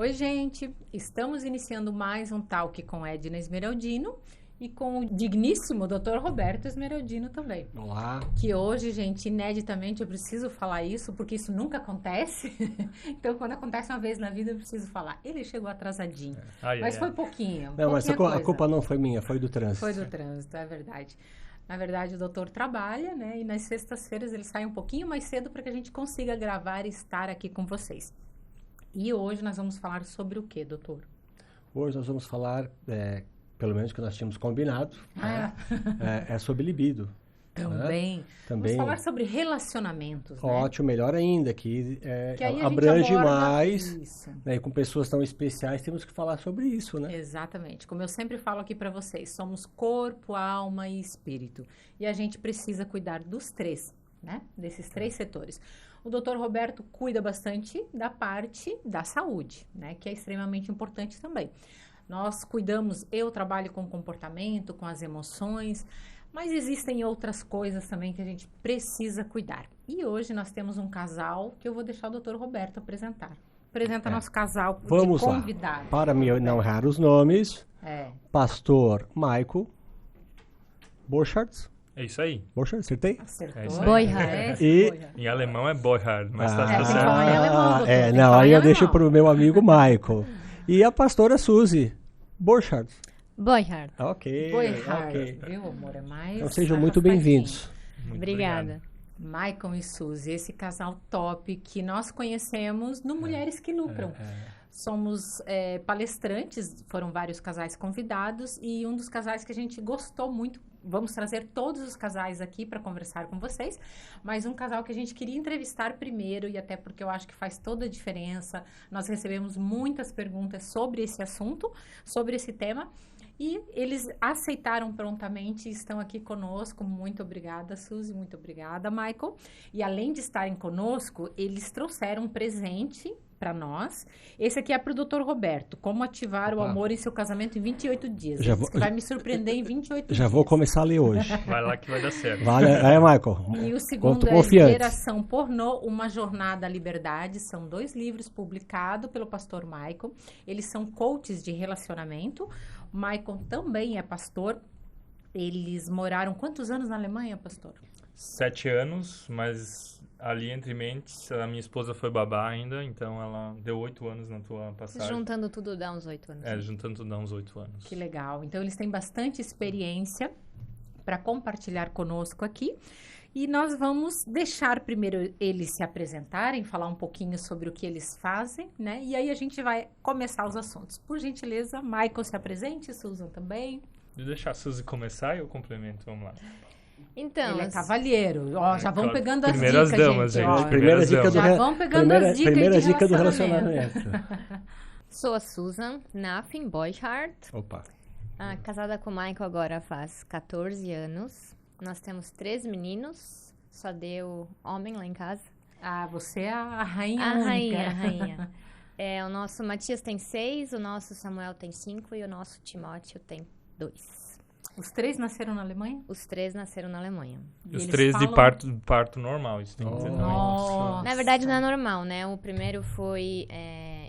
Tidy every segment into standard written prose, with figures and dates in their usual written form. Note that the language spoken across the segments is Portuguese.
Oi, gente! Estamos iniciando mais um Talk com Edna Esmeraldino e com o digníssimo Dr. Roberto Esmeraldino também. Olá! Que hoje, gente, ineditamente, eu preciso falar isso, porque isso nunca acontece. Então, quando acontece uma vez na vida, eu preciso falar. Ele chegou atrasadinho, mas foi pouquinho. Não, mas a culpa não foi minha, foi do trânsito. Foi do trânsito, é verdade. Na verdade, o doutor trabalha, né? E nas sextas-feiras ele sai um pouquinho mais cedo para que a gente consiga gravar e estar aqui com vocês. E hoje nós vamos falar sobre o que, doutor? Hoje nós vamos falar, pelo menos que nós tínhamos combinado, é sobre libido. Também. Né? Vamos falar sobre relacionamentos, né? Ótimo, melhor ainda, que aí abrange mais, isso. Né? E com pessoas tão especiais temos que falar sobre isso, né? Exatamente. Como eu sempre falo aqui para vocês, somos corpo, alma e espírito. E a gente precisa cuidar dos três, né? Desses três setores. O doutor Roberto cuida bastante da parte da saúde, né? Que é extremamente importante também. Nós cuidamos, eu trabalho com comportamento, com as emoções, mas existem outras coisas também que a gente precisa cuidar. E hoje nós temos um casal que eu vou deixar o doutor Roberto apresentar. Apresenta nosso casal de convidados. Vamos lá, para me não errar os nomes, Pastor Michael Borchardt. É isso aí. Borchardt, acertei? Acertou. É isso aí. Boyhard. Em alemão é Boyhard, mas tá tem que certo. falar em alemão, doutor. Tem que não, falar aí em eu alemão. deixo pro meu amigo Michael. E a pastora Suzy Borchardt. Boyhard. Ok. Boyhard, viu, amor? É mais... Então sejam muito bem-vindos. Muito Obrigada. Michael e Suzy, esse casal top que nós conhecemos no Mulheres que Lucram. Somos palestrantes, foram vários casais convidados e um dos casais que a gente gostou muito, vamos trazer todos os casais aqui para conversar com vocês, mas um casal que a gente queria entrevistar primeiro e até porque eu acho que faz toda a diferença. Nós recebemos muitas perguntas sobre esse assunto, sobre esse tema. E eles aceitaram prontamente e estão aqui conosco. Muito obrigada, Suzy. Muito obrigada, Michael. E além de estarem conosco, eles trouxeram um presente para nós. Esse aqui é para o Dr. Roberto. Como ativar o amor em seu casamento em 28 dias. Vai me surpreender em 28 dias. Já vou começar a ler hoje. Vai lá que vai dar certo. Michael. E o segundo é Geração Pornô, Uma Jornada à Liberdade. São 2 livros publicados pelo pastor Michael. Eles são coaches de relacionamento. O Michael também é pastor. Eles moraram quantos anos na Alemanha, pastor? 7 anos, mas ali entre mentes, a minha esposa foi babá ainda, então ela deu 8 anos na tua passagem. Juntando tudo dá uns 8 anos. Juntando tudo dá uns 8 anos. Que legal. Então, eles têm bastante experiência para compartilhar conosco aqui. E nós vamos deixar primeiro eles se apresentarem, falar um pouquinho sobre o que eles fazem, né? E aí a gente vai começar os assuntos. Por gentileza, Michael se apresente, Susan também. Vou deixar a Suzy começar e eu complemento, vamos lá. Então, Ele é cavalheiro. Ó, já vão pegando as Primeiras dicas, damas, gente. Ó, Primeira dica já vão pegando as dicas primeira de dica do relacionamento. Sou a Susan Naffin Boyhard. Opa. Casada com o Michael agora faz 14 anos. Nós temos 3 meninos. Só deu homem lá em casa. Você é a rainha A única. rainha. O nosso Matias tem 6, o nosso Samuel tem 5 e o nosso Timóteo tem 2. Os 3 nasceram na Alemanha? Os 3 nasceram na Alemanha. E os 3 de parto normal, isso tem que dizer também. Nossa. Na verdade, não é normal, né? O primeiro foi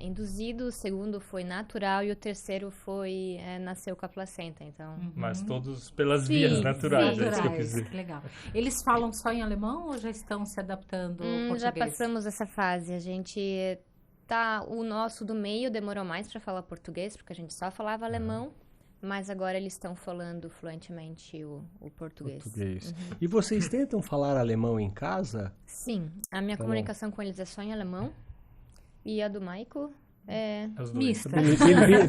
induzido, o segundo foi natural e o terceiro foi nasceu com a placenta, então... Mas todos pelas vias naturais, é isso que eu quis dizer. Que legal. Eles falam só em alemão ou já estão se adaptando ao português? Já passamos essa fase. A gente o nosso do meio demorou mais para falar português, porque a gente só falava alemão. Mas agora eles estão falando fluentemente o português. E vocês tentam falar alemão em casa? Sim. A minha comunicação com eles é só em alemão. E a do Michael é mista.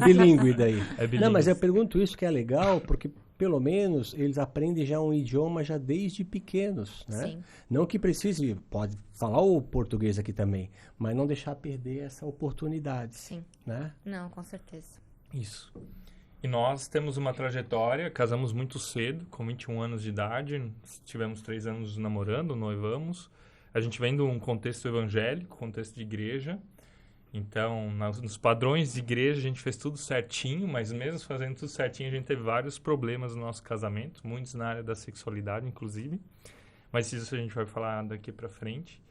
Bilíngue daí. Bilíngue. Não, mas eu pergunto isso que é legal, porque pelo menos eles aprendem já um idioma já desde pequenos, né? Sim. Não que precise, pode falar o português aqui também, mas não deixar perder essa oportunidade. Sim. Né? Não, com certeza. Isso. E nós temos uma trajetória, casamos muito cedo, com 21 anos de idade, tivemos 3 anos namorando, noivamos. A gente vem de um contexto evangélico, contexto de igreja. Então, nos padrões de igreja, a gente fez tudo certinho, mas mesmo fazendo tudo certinho, a gente teve vários problemas no nosso casamento, muitos na área da sexualidade, inclusive. Mas isso a gente vai falar daqui pra frente.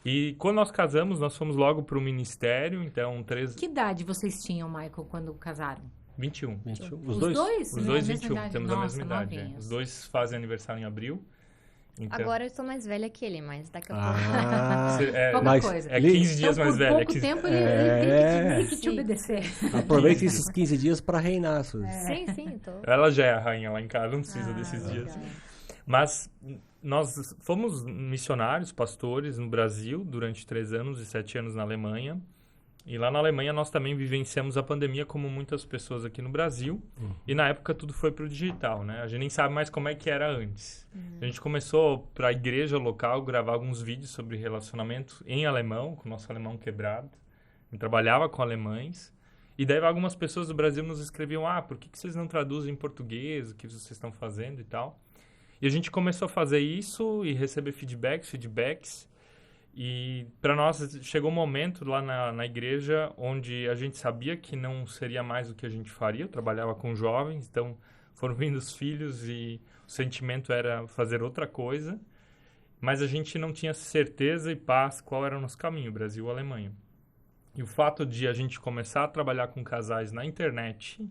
E quando nós casamos, nós fomos logo para o ministério, então... Que idade vocês tinham, Michael, quando casaram? 21. 21. Os dois? Os dois 21, temos a mesma idade. Novinhos. Os dois fazem aniversário em abril. Então... Agora eu sou mais velha que ele, mas daqui a pouco... mas coisa. É 15 dias então, mais velho. Por pouco tempo ele tem que te obedecer. Aproveite esses 15 dias para reinar, Suzy. Sim, tô. Ela já é a rainha lá em casa, não precisa desses legal. dias. Mas nós fomos missionários, pastores no Brasil durante 3 anos e 7 anos na Alemanha. E lá na Alemanha nós também vivenciamos a pandemia como muitas pessoas aqui no Brasil. E na época tudo foi pro digital, né? A gente nem sabe mais como é que era antes. A gente começou para a igreja local gravar alguns vídeos sobre relacionamento em alemão, com o nosso alemão quebrado. A gente trabalhava com alemães. E daí algumas pessoas do Brasil nos escreviam, por que vocês não traduzem em português, o que vocês estão fazendo e tal. E a gente começou a fazer isso e receber feedbacks. E para nós chegou um momento lá na igreja onde a gente sabia que não seria mais o que a gente faria. Eu trabalhava com jovens, então foram vindo os filhos e o sentimento era fazer outra coisa. Mas a gente não tinha certeza e paz qual era o nosso caminho, Brasil ou Alemanha. E o fato de a gente começar a trabalhar com casais na internet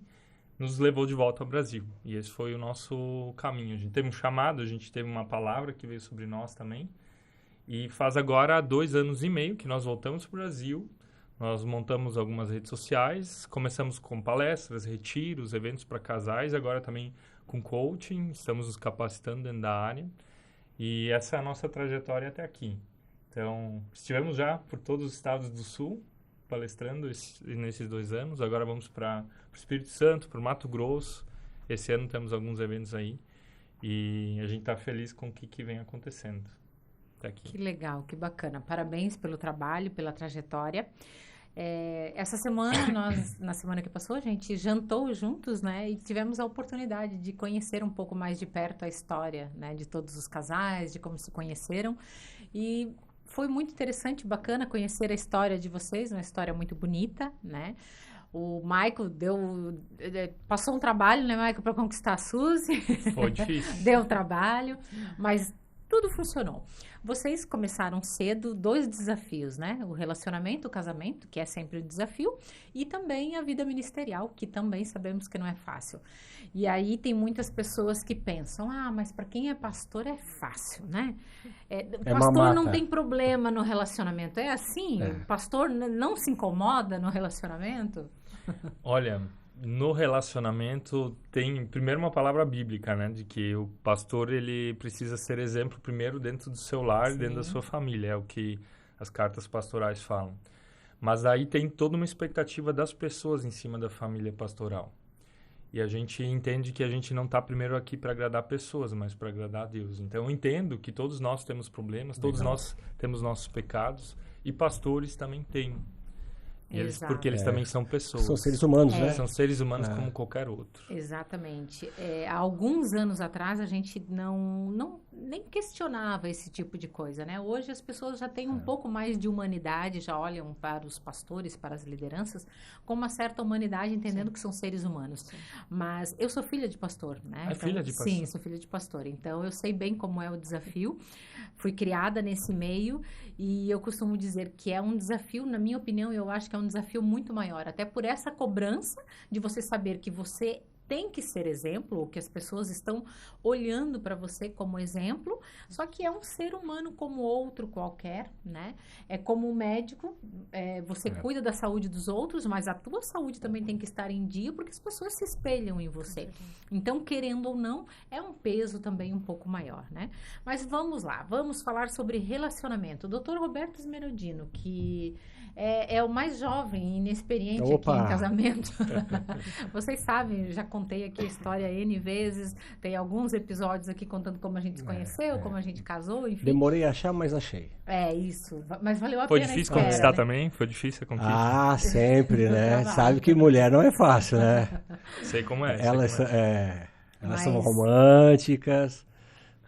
nos levou de volta ao Brasil. E esse foi o nosso caminho. A gente teve um chamado, a gente teve uma palavra que veio sobre nós também. E faz agora 2 anos e meio que nós voltamos para o Brasil. Nós montamos algumas redes sociais, começamos com palestras, retiros, eventos para casais, agora também com coaching, estamos nos capacitando dentro da área. E essa é a nossa trajetória até aqui. Então, estivemos já por todos os estados do Sul, palestrando nesses 2 anos. Agora vamos para o Espírito Santo, para o Mato Grosso. Esse ano temos alguns eventos aí. E a gente está feliz com o que vem acontecendo até aqui. Que legal, que bacana. Parabéns pelo trabalho, pela trajetória. Essa semana, na semana que passou, a gente jantou juntos, né? E tivemos a oportunidade de conhecer um pouco mais de perto a história, né? De todos os casais, de como se conheceram. E foi muito interessante, bacana conhecer a história de vocês, uma história muito bonita, né? O Michael passou um trabalho, né, Michael, para conquistar a Suzy. Foi difícil. Deu trabalho, mas tudo funcionou. Vocês começaram cedo 2 desafios, né? O relacionamento, o casamento, que é sempre um desafio, e também a vida ministerial, que também sabemos que não é fácil. E aí tem muitas pessoas que pensam, mas para quem é pastor é fácil, né? Pastor não tem problema no relacionamento. É assim? O pastor não se incomoda no relacionamento? Olha, no relacionamento tem primeiro uma palavra bíblica, né? De que o pastor ele precisa ser exemplo primeiro dentro do seu lar e dentro da sua família. É o que as cartas pastorais falam. Mas aí tem toda uma expectativa das pessoas em cima da família pastoral. E a gente entende que a gente não está primeiro aqui para agradar pessoas, mas para agradar a Deus. Então eu entendo que todos nós temos problemas, todos nós temos nossos pecados e pastores também têm. Porque eles também são pessoas. São seres humanos, né? São seres humanos como qualquer outro. Exatamente. Há alguns anos atrás, a gente nem questionava esse tipo de coisa, né? Hoje as pessoas já têm um pouco mais de humanidade, já olham para os pastores, para as lideranças, com uma certa humanidade, entendendo que são seres humanos. Mas eu sou filha de pastor, né? Então, filha de pastor? Sim, sou filha de pastor. Então, eu sei bem como é o desafio. Fui criada nesse meio e eu costumo dizer que é um desafio, na minha opinião, eu acho que é um desafio muito maior, até por essa cobrança de você saber que você tem que ser exemplo, ou que as pessoas estão olhando para você como exemplo, só que é um ser humano como outro qualquer, né? É como um médico, você cuida da saúde dos outros, mas a tua saúde também tem que estar em dia, porque as pessoas se espelham em você. Então, querendo ou não, é um peso também um pouco maior, né? Mas vamos lá, vamos falar sobre relacionamento. O Dr. Roberto Smeraldino, que é o mais jovem e inexperiente aqui em casamento. Vocês sabem, já contei aqui a história N vezes, tem alguns episódios aqui contando como a gente se conheceu, como a gente casou, enfim. Demorei a achar, mas achei. Isso, mas valeu a pena. Foi difícil conquistar também? Foi difícil a conquista? Sempre, né? Sabe que mulher não é fácil, né? Sei como é. Elas são românticas,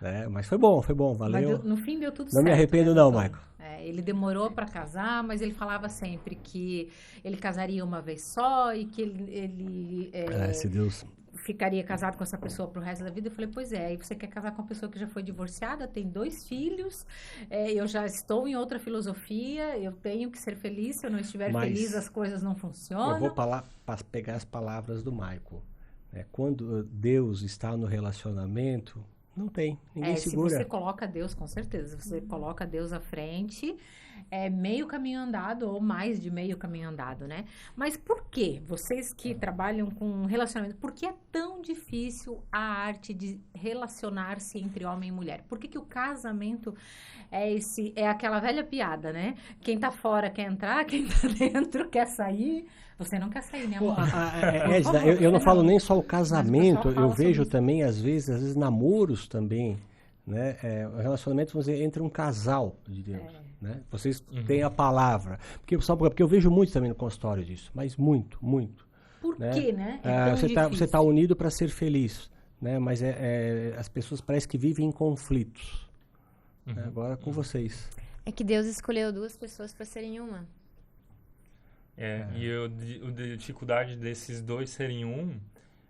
né? Mas foi bom, valeu. Mas no fim deu tudo certo. Não me arrependo não, Michael. Ele demorou para casar, mas ele falava sempre que ele casaria uma vez só e que ele se Deus ficaria casado com essa pessoa pro resto da vida. Eu falei, pois é, aí você quer casar com uma pessoa que já foi divorciada, tem 2 filhos, eu já estou em outra filosofia, eu tenho que ser feliz, se eu não estiver feliz, as coisas não funcionam. Eu vou pegar as palavras do Michael. Quando Deus está no relacionamento, não tem, ninguém segura. Se você coloca Deus, com certeza, se você coloca Deus à frente, é meio caminho andado ou mais de meio caminho andado, né? Mas por que vocês que trabalham com relacionamento, por que é tão difícil a arte de relacionar-se entre homem e mulher? Por que o casamento é aquela velha piada, né? Quem tá fora quer entrar, quem tá dentro quer sair. Você não quer sair, né, amor? Eu não falo nem só o casamento, eu vejo também, às vezes, namoros também, né? Relacionamentos, vamos dizer, entre um casal de Deus, né? Vocês têm a palavra. Porque eu vejo muito também no consultório disso, mas muito, muito. Por quê, né? Você está unido para ser feliz, né? Mas as pessoas parecem que vivem em conflitos. Né? Agora com vocês. É que Deus escolheu 2 pessoas para serem uma. E a dificuldade desses 2 serem um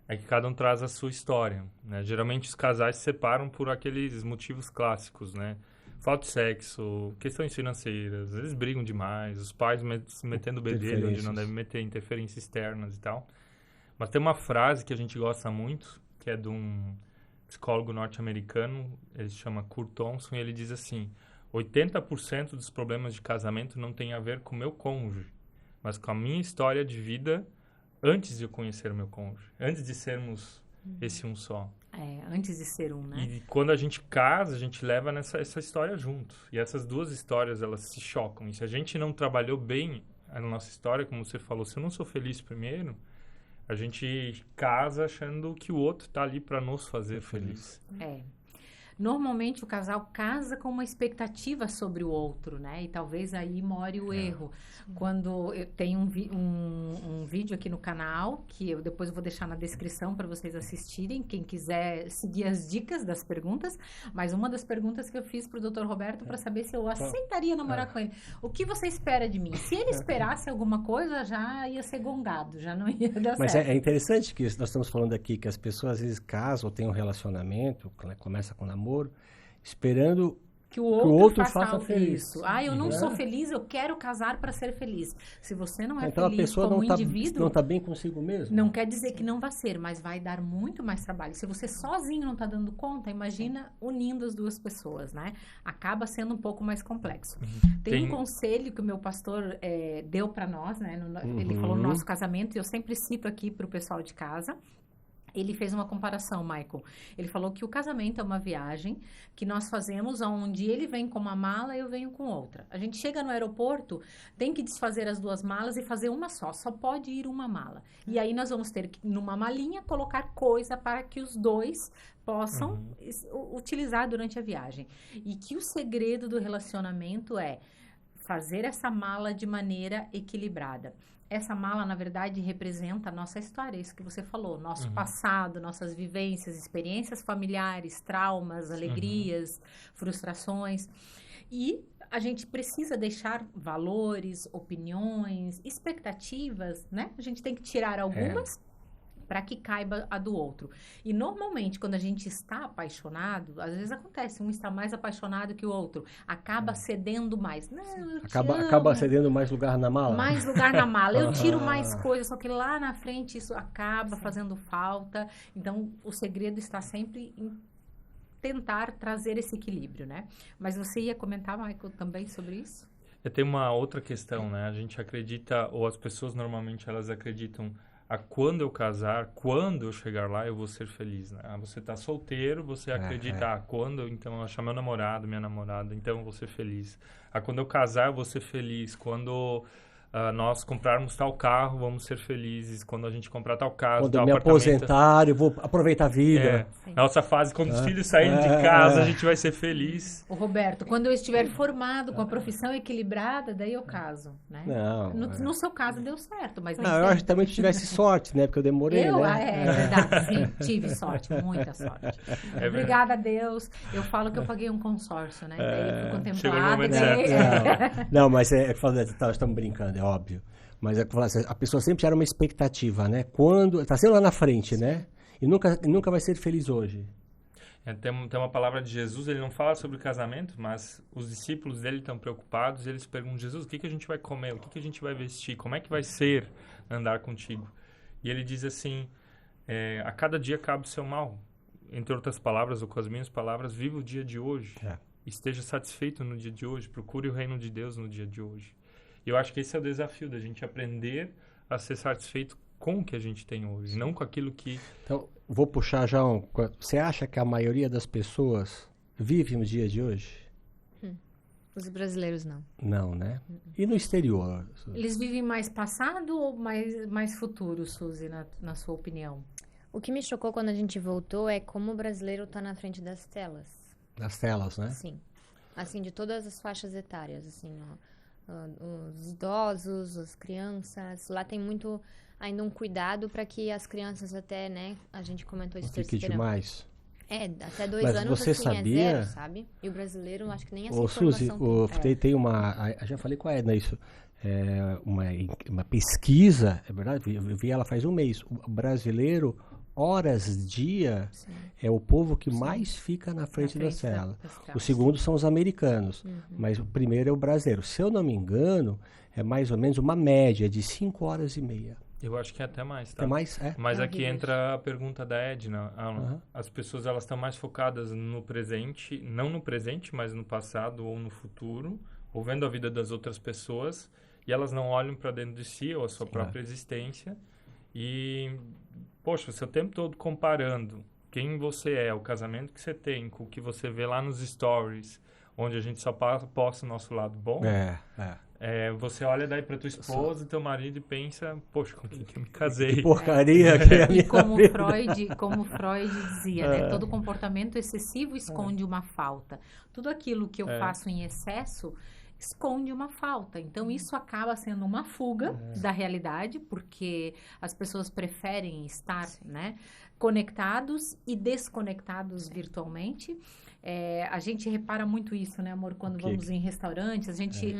é que cada um traz a sua história, né? Geralmente os casais se separam por aqueles motivos clássicos, né? Falta de sexo, questões financeiras, eles brigam demais, os pais se metendo bedelho onde não devem meter, interferências externas e tal. Mas tem uma frase que a gente gosta muito, que é de um psicólogo norte-americano, ele se chama Kurt Thompson, e ele diz assim, 80% dos problemas de casamento não tem a ver com o meu cônjuge, mas com a minha história de vida antes de eu conhecer o meu cônjuge, antes de sermos esse um só. Antes de ser um, né? E quando a gente casa, a gente leva essa história junto. E essas 2 histórias, elas se chocam. E se a gente não trabalhou bem a nossa história, como você falou, se eu não sou feliz primeiro, a gente casa achando que o outro tá ali para nos fazer feliz. Normalmente o casal casa com uma expectativa sobre o outro, né? E talvez aí more o erro. Quando eu tenho um vídeo aqui no canal, que eu depois vou deixar na descrição para vocês assistirem, quem quiser seguir as dicas das perguntas. Mas uma das perguntas que eu fiz pro Dr. Roberto para saber se eu aceitaria namorar com ele. O que você espera de mim? Se ele esperasse alguma coisa, já ia ser gongado, já não ia dar certo. Mas é interessante que nós estamos falando aqui que as pessoas às vezes casam ou têm um relacionamento, né, começa com namoro, esperando que o outro faça feliz. Isso. Eu não sou feliz, eu quero casar para ser feliz. Se você não é então, feliz a pessoa como não indivíduo... não está bem consigo mesmo. Não quer dizer que não vai ser, mas vai dar muito mais trabalho. Se você sozinho não está dando conta, imagina unindo as 2 pessoas, né? Acaba sendo um pouco mais complexo. Tem um conselho que o meu pastor deu para nós, né? Ele falou no nosso casamento, e eu sempre cito aqui para o pessoal de casa. Ele fez uma comparação, Michael. Ele falou que o casamento é uma viagem que nós fazemos onde ele vem com uma mala e eu venho com outra. A gente chega no aeroporto, tem que desfazer as 2 malas e fazer uma só. Só pode ir uma mala. E aí nós vamos ter que, numa malinha, colocar coisa para que os 2 possam utilizar durante a viagem. E que o segredo do relacionamento é fazer essa mala de maneira equilibrada. Essa mala, na verdade, representa a nossa história, isso que você falou, nosso passado, nossas vivências, experiências familiares, traumas, alegrias, frustrações. E a gente precisa deixar valores, opiniões, expectativas, né? A gente tem que tirar algumas para que caiba a do outro. E normalmente, quando a gente está apaixonado, às vezes acontece, um está mais apaixonado que o outro, acaba cedendo mais. Não, acaba cedendo mais lugar na mala? Mais lugar na mala. Eu tiro mais coisas, só que lá na frente isso acaba fazendo falta. Então, o segredo está sempre em tentar trazer esse equilíbrio, né? Mas você ia comentar, Michael, também sobre isso? Tem uma outra questão, né? A gente acredita, ou as pessoas normalmente elas acreditam quando eu casar, quando eu chegar lá, eu vou ser feliz, né? Você tá solteiro, você acredita, quando então eu achar meu namorado, minha namorada, então eu vou ser feliz. Quando eu casar, eu vou ser feliz. Quando nós comprarmos tal carro, vamos ser felizes. Quando a gente comprar tal casa, quando tal eu me aposentar, eu vou aproveitar a vida. Nossa fase, quando os filhos saírem de casa, a gente vai ser feliz. O Roberto, quando eu estiver formado com a profissão equilibrada, daí eu caso, né? Não, no seu caso deu certo, mas... Não, eu acho que também tivesse sorte, né? Porque eu demorei, né? É verdade, sim, tive sorte, muita sorte. Obrigada a Deus. Eu falo que eu paguei um consórcio, né? Daí eu fui contemplada. Chegou no momento certo. Não, mas estamos brincando, é óbvio. Mas a pessoa sempre gera uma expectativa, né? Quando... Tá sempre lá na frente, né? e nunca vai ser feliz hoje. Tem uma palavra de Jesus, ele não fala sobre o casamento, mas os discípulos dele estão preocupados e eles perguntam, Jesus, o que a gente vai comer? O que a gente vai vestir? Como é que vai ser andar contigo? E ele diz assim, a cada dia cabe o seu mal. Entre outras palavras, ou com as minhas palavras, viva o dia de hoje. Esteja satisfeito no dia de hoje. Procure o reino de Deus no dia de hoje. E eu acho que esse é o desafio da gente aprender a ser satisfeito com o que a gente tem hoje, não com aquilo que... Então, vou puxar já Você acha que a maioria das pessoas vive no dia de hoje? Os brasileiros não. Não, né? E no exterior? Eles vivem mais passado ou mais futuro, Suzy, na sua opinião? O que me chocou quando a gente voltou é como o brasileiro está na frente das telas. Das telas, né? Sim. Assim, de todas as faixas etárias, assim, os idosos, as crianças. Lá tem muito ainda um cuidado para que as crianças até, né, a gente comentou isso terceiro. Fique demais. Até 2 Mas anos você assim, sabia... é 0, sabe? E o brasileiro, acho que nem essa informação Suzy, tem uma... Já falei com a Edna isso. Uma pesquisa, é verdade? Eu vi ela faz um mês. O brasileiro, horas, dia, sim, é o povo que sim, mais fica na frente da tela. O segundo são os americanos, mas o primeiro é o brasileiro. Se eu não me engano, é mais ou menos uma média de 5 horas e meia. Eu acho que é até mais, tá? É mais? Mas aqui entra a pergunta da Edna. As pessoas, elas estão mais focadas no presente, não no presente, mas no passado ou no futuro, ou vendo a vida das outras pessoas, e elas não olham para dentro de si ou a sua própria existência. E, poxa, você o tempo todo comparando quem você é, o casamento que você tem, com o que você vê lá nos stories, onde a gente só posta o nosso lado bom. Você olha daí pra tua esposa, teu marido e pensa, poxa, com quem que eu me casei? Que porcaria que é a minha vida. Como Freud dizia, né? Todo comportamento excessivo esconde uma falta. Tudo aquilo que eu faço em excesso esconde uma falta. Então, isso acaba sendo uma fuga da realidade, porque as pessoas preferem estar, né, conectados e desconectados virtualmente. A gente repara muito isso, né, amor? Quando vamos em restaurantes, a gente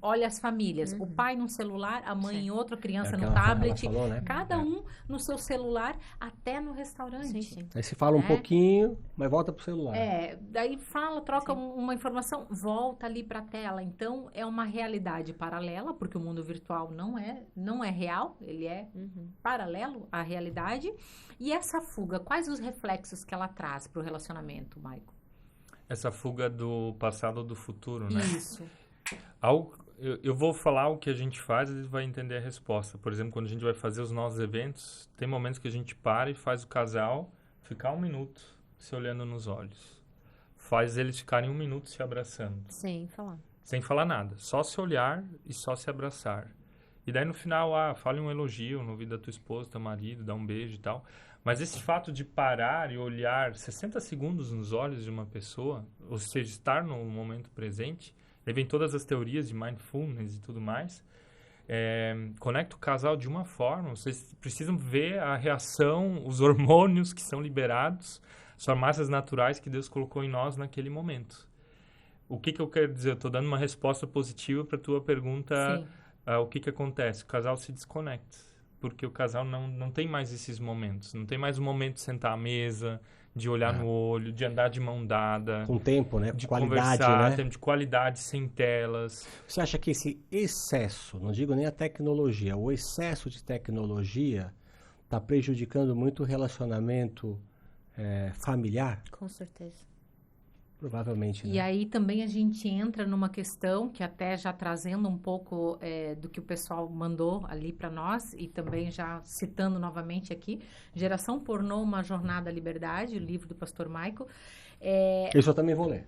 olha as famílias. O pai num celular, a mãe em outro, a criança no tablet. Falou, né? Cada um no seu celular, até no restaurante. Sim. Aí se fala um pouquinho, mas volta pro celular. Daí troca uma informação, volta ali pra tela. Então, é uma realidade paralela, porque o mundo virtual não é real, ele é paralelo à realidade. E essa fuga, quais os reflexos que ela traz pro relacionamento, Maico? Essa fuga do passado ou do futuro, né? Isso. Eu vou falar o que a gente faz e ele vai entender a resposta. Por exemplo, quando a gente vai fazer os nossos eventos, tem momentos que a gente para e faz o casal ficar 1 minuto se olhando nos olhos. Faz eles ficarem 1 minuto se abraçando. Sem falar. Sem falar nada. Só se olhar e só se abraçar. E daí no final, fale um elogio no ouvido da tua esposa, teu marido, dá um beijo e tal. Mas esse fato de parar e olhar 60 segundos nos olhos de uma pessoa, ou seja, estar no momento presente, aí vem todas as teorias de mindfulness e tudo mais, conecta o casal de uma forma, vocês precisam ver a reação, os hormônios que são liberados, as farmácias naturais que Deus colocou em nós naquele momento. O que eu quero dizer? Eu estou dando uma resposta positiva para a tua pergunta, o que acontece? O casal se desconecta. Porque o casal não tem mais esses momentos. Não tem mais o momento de sentar à mesa, de olhar no olho, de andar de mão dada. Com tempo, né? De qualidade, conversar, né? tempo de qualidade, sem telas. Você acha que esse excesso, não digo nem a tecnologia, o excesso de tecnologia está prejudicando muito o relacionamento familiar? Com certeza. Provavelmente, né? E aí também a gente entra numa questão que até já trazendo um pouco do que o pessoal mandou ali para nós e também já citando novamente aqui, Geração Pornô, uma Jornada à Liberdade, o livro do pastor Maico. Isso eu também vou ler.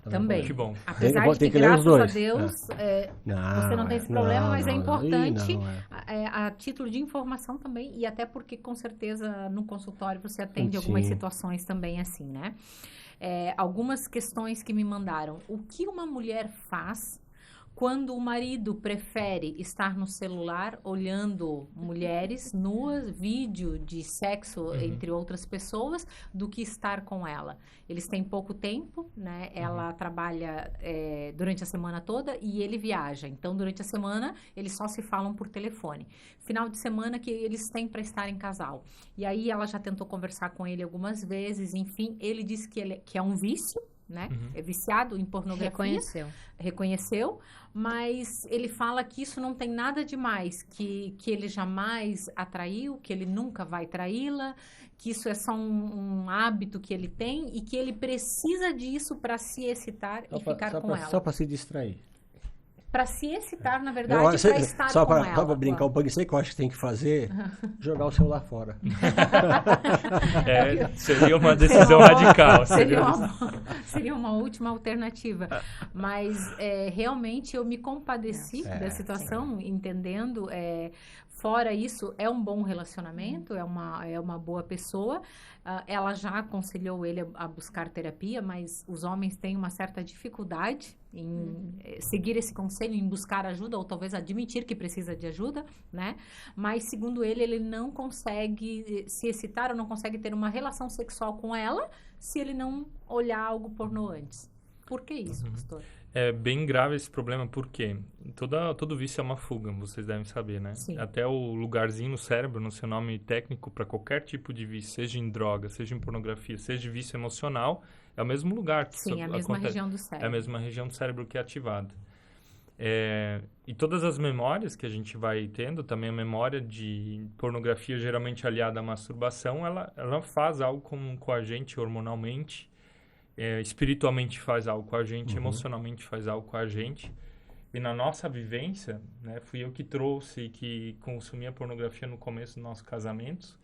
Também. Que bom. Apesar de que graças a Deus, você não tem esse problema, mas é importante a título de informação também, e até porque com certeza no consultório você atende algumas situações também assim, né? Algumas questões que me mandaram. O que uma mulher faz Quando o marido prefere estar no celular olhando mulheres nuas, vídeo de sexo entre outras pessoas, do que estar com ela. Eles têm pouco tempo, né? Ela trabalha durante a semana toda e ele viaja. Então, durante a semana, eles só se falam por telefone. Final de semana que eles têm para estar em casal. E aí, ela já tentou conversar com ele algumas vezes, enfim. Ele disse que é um vício, né? É viciado em pornografia. Reconheceu, mas ele fala que isso não tem nada demais, que ele jamais atraiu, que ele nunca vai traí-la, que isso é só um hábito que ele tem e que ele precisa disso para se excitar e ficar com ela. Só para se distrair. Para se excitar, na verdade, para estar com ela. Só para brincar um pouquinho, sei que eu acho que tem que fazer, jogar o celular fora. Seria uma decisão radical. Seria uma última alternativa. Mas, realmente, eu me compadeci da situação, entendendo... Fora isso, é um bom relacionamento, é uma boa pessoa. Ela já aconselhou ele a buscar terapia, mas os homens têm uma certa dificuldade em seguir esse conselho, em buscar ajuda, ou talvez admitir que precisa de ajuda, né? Mas, segundo ele não consegue se excitar ou não consegue ter uma relação sexual com ela se ele não olhar algo pornô antes. Por que isso, pastor? É bem grave esse problema, porque todo vício é uma fuga, vocês devem saber, né? Sim. Até o lugarzinho no cérebro, no seu nome técnico, para qualquer tipo de vício, seja em droga, seja em pornografia, seja vício emocional, é o mesmo lugar. Sim, é a mesma região do cérebro. É a mesma região do cérebro que é ativada. E todas as memórias que a gente vai tendo, também a memória de pornografia geralmente aliada à masturbação, ela faz algo com a gente hormonalmente, espiritualmente faz algo com a gente, emocionalmente faz algo com a gente. E na nossa vivência, né, fui eu que trouxe, que consumia pornografia no começo dos nossos casamentos,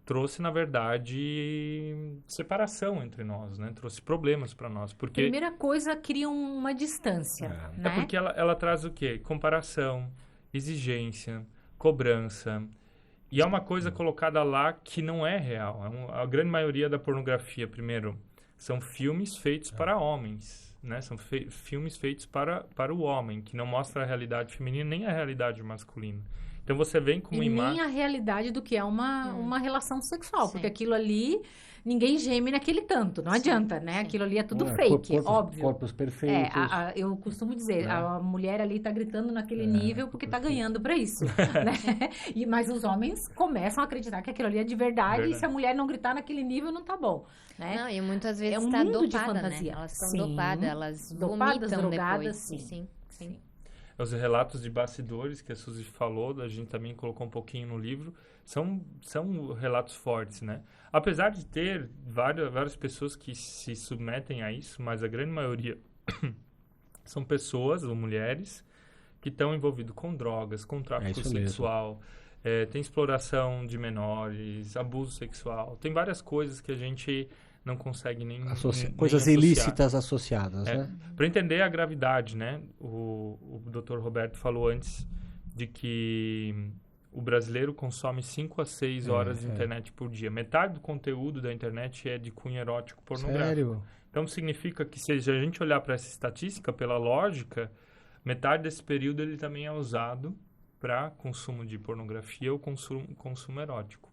trouxe, na verdade, separação entre nós, né? Trouxe problemas para nós. Porque... Primeira coisa, cria uma distância, né? Porque ela traz o quê? Comparação, exigência, cobrança. E é uma coisa colocada lá que não é real. A grande maioria da pornografia, primeiro... São filmes feitos para homens, né? São filmes feitos para o homem, que não mostra a realidade feminina nem a realidade masculina. Então, você vem com uma imagem... nem a realidade do que é uma relação sexual, porque aquilo ali, ninguém geme naquele tanto, não adianta, né? Aquilo ali é tudo fake, óbvio. Corpos perfeitos. Eu costumo dizer, a mulher ali tá gritando naquele nível porque tá ganhando para isso, né? Mas os homens começam a acreditar que aquilo ali é de verdade. E se a mulher não gritar naquele nível, não tá bom, né? Não, e muitas vezes tá dopada, de fantasia. Né? Elas estão dopadas, elas vomitam drogadas, depois. Sim. Os relatos de bastidores que a Suzy falou, a gente também colocou um pouquinho no livro, são relatos fortes, né? Apesar de ter várias pessoas que se submetem a isso, mas a grande maioria são pessoas ou mulheres que estão envolvidas com drogas, com tráfico sexual, tem exploração de menores, abuso sexual, tem várias coisas que a gente não consegue nem coisas nem ilícitas associadas, né? Para entender a gravidade, né? O Dr. Roberto falou antes de que o brasileiro consome 5 a 6 horas de internet por dia. Metade do conteúdo da internet é de cunho erótico pornográfico. Sério? Então, significa que se a gente olhar para essa estatística, pela lógica, metade desse período ele também é usado para consumo de pornografia ou consumo erótico.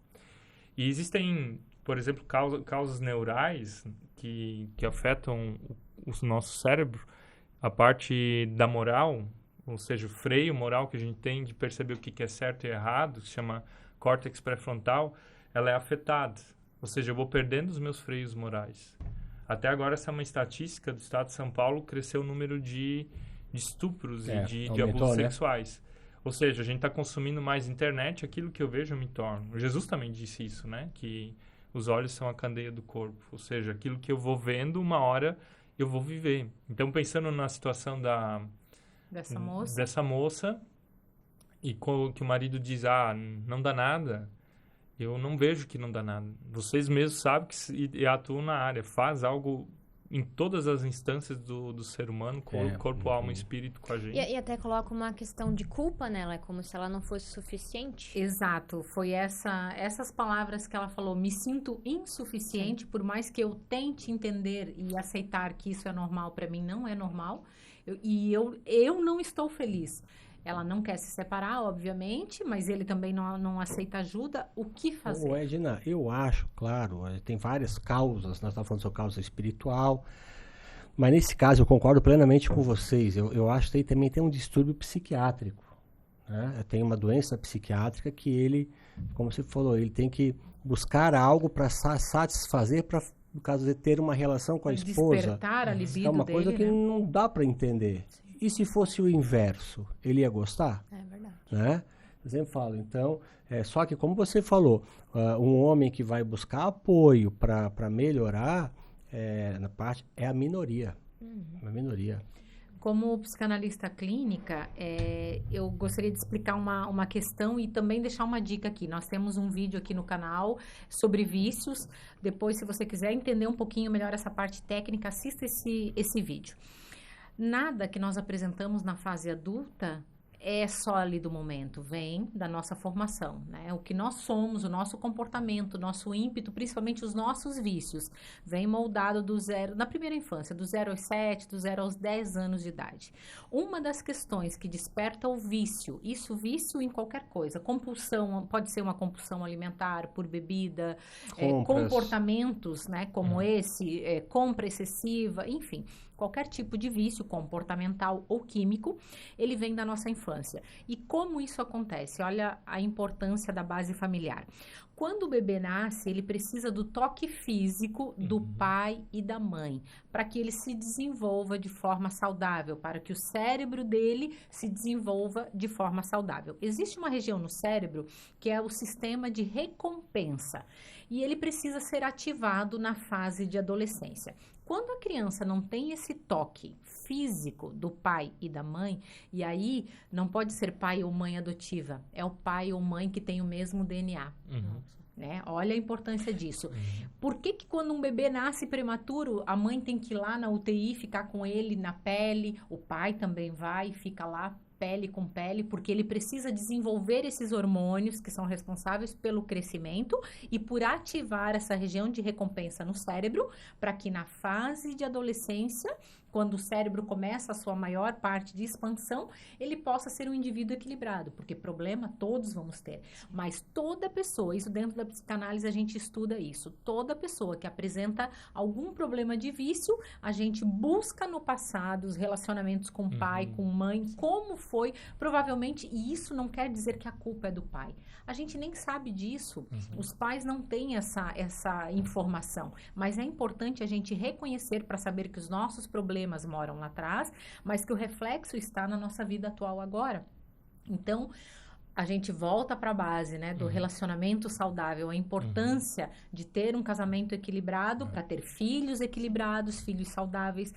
E existem, por exemplo, causas neurais que afetam o nosso cérebro, a parte da moral, ou seja, o freio moral que a gente tem de perceber o que é certo e errado, que se chama córtex pré-frontal, ela é afetada. Ou seja, eu vou perdendo os meus freios morais. Até agora, essa é uma estatística do estado de São Paulo, cresceu o número de estupros e de abusos sexuais. Ou seja, a gente está consumindo mais internet, aquilo que eu vejo eu me torno. Jesus também disse isso, né? Que os olhos são a candeia do corpo. Ou seja, aquilo que eu vou vendo, uma hora eu vou viver. Então, pensando na situação dessa moça e que o marido diz, não dá nada, eu não vejo que não dá nada. Vocês mesmos sabem que atuam na área, faz algo em todas as instâncias do ser humano, corpo, alma e espírito com a gente. E até coloca uma questão de culpa nela, é como se ela não fosse suficiente. Exato, foi essas palavras que ela falou, me sinto insuficiente, por mais que eu tente entender e aceitar que isso é normal, para mim não é normal. Eu não estou feliz. Ela não quer se separar, obviamente, mas ele também não aceita ajuda. O que fazer? Edna, eu acho, claro, tem várias causas, nós estamos falando sobre causa espiritual, mas nesse caso eu concordo plenamente com vocês. Eu acho que também tem um distúrbio psiquiátrico, né? Tem uma doença psiquiátrica que ele, como você falou, ele tem que buscar algo para satisfazer, para, no caso de ter uma relação com a esposa. Despertar a libido é uma coisa dele, que né? não dá para entender. E se fosse o inverso, ele ia gostar? É verdade. Né? Eu sempre falo, então, só que como você falou, um homem que vai buscar apoio para melhorar, na parte, é a minoria. A minoria. Como psicanalista clínica, eu gostaria de explicar uma questão e também deixar uma dica aqui. Nós temos um vídeo aqui no canal sobre vícios. Depois, se você quiser entender um pouquinho melhor essa parte técnica, assista esse vídeo. Nada que nós apresentamos na fase adulta é só ali do momento, vem da nossa formação, né? O que nós somos, o nosso comportamento, o nosso ímpeto, principalmente os nossos vícios, vem moldado na primeira infância, do 0 aos 7, do 0 aos 10 anos de idade. Uma das questões que desperta o vício vício em qualquer coisa, compulsão, pode ser uma compulsão alimentar por bebida, comportamentos, né, como esse, compra excessiva, enfim, qualquer tipo de vício comportamental ou químico, ele vem da nossa infância. E como isso acontece? Olha a importância da base familiar. Quando o bebê nasce, ele precisa do toque físico do pai e da mãe, para que ele se desenvolva de forma saudável, para que o cérebro dele se desenvolva de forma saudável. Existe uma região no cérebro que é o sistema de recompensa, e ele precisa ser ativado na fase de adolescência. Quando a criança não tem esse toque físico do pai e da mãe, e aí não pode ser pai ou mãe adotiva, é o pai ou mãe que tem o mesmo DNA. Né? Olha a importância disso. Por que quando um bebê nasce prematuro, a mãe tem que ir lá na UTI, ficar com ele na pele, o pai também vai, fica lá pele com pele, porque ele precisa desenvolver esses hormônios que são responsáveis pelo crescimento e por ativar essa região de recompensa no cérebro, para que na fase de adolescência, quando o cérebro começa a sua maior parte de expansão, ele possa ser um indivíduo equilibrado, porque problema todos vamos ter, mas toda pessoa, isso dentro da psicanálise a gente estuda isso, toda pessoa que apresenta algum problema de vício, a gente busca no passado os relacionamentos com pai, com mãe, como foi, provavelmente, e isso não quer dizer que a culpa é do pai. A gente nem sabe disso. Os pais não têm essa informação, mas é importante a gente reconhecer para saber que os nossos problemas moram lá atrás, mas que o reflexo está na nossa vida atual agora. Então, a gente volta para a base, né, do relacionamento saudável, a importância de ter um casamento equilibrado para ter filhos equilibrados, filhos saudáveis.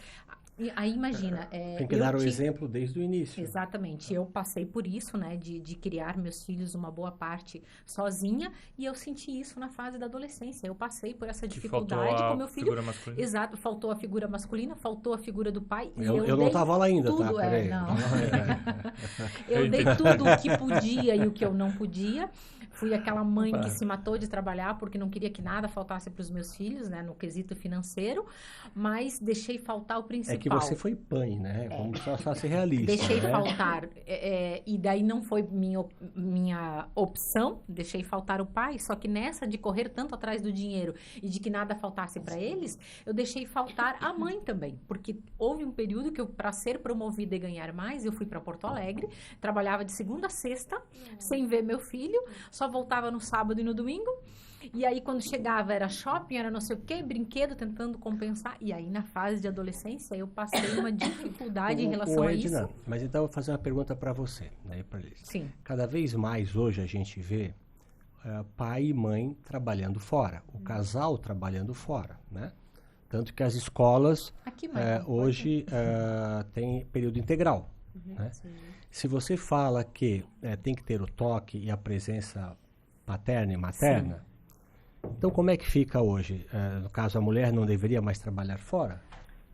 E aí, imagina... Tem que dar o exemplo desde o início. Exatamente. Eu passei por isso, né, de criar meus filhos uma boa parte sozinha, e eu senti isso na fase da adolescência. Eu passei por essa dificuldade com meu filho. Figura masculina. Exato. Faltou a figura masculina, faltou a figura do pai. Eu não estava lá ainda, tudo, tá? Peraí. Não. Eu dei tudo o que podia e o que eu não podia. Fui aquela mãe que se matou de trabalhar porque não queria que nada faltasse para os meus filhos, né, no quesito financeiro, mas deixei faltar o principal. É que você foi mãe, né? Vamos só ser realista. Deixei né? faltar, e daí não foi minha opção, deixei faltar o pai, só que nessa de correr tanto atrás do dinheiro e de que nada faltasse para eles, eu deixei faltar a mãe também, porque houve um período que eu, para ser promovida e ganhar mais, eu fui para Porto Alegre, trabalhava de segunda a sexta, sem ver meu filho, só voltava no sábado e no domingo, e aí quando chegava era shopping, era não sei o que, brinquedo, tentando compensar, e aí na fase de adolescência eu passei uma dificuldade em relação a Edna, isso. Mas então eu vou fazer uma pergunta para você, né, pra eles. Sim. Cada vez mais hoje a gente vê pai e mãe trabalhando fora, o casal trabalhando fora, né? Tanto que as escolas hoje têm período integral, né? Se você fala que tem que ter o toque e a presença paterna e materna, sim. Então como é que fica hoje? No caso, a mulher não deveria mais trabalhar fora?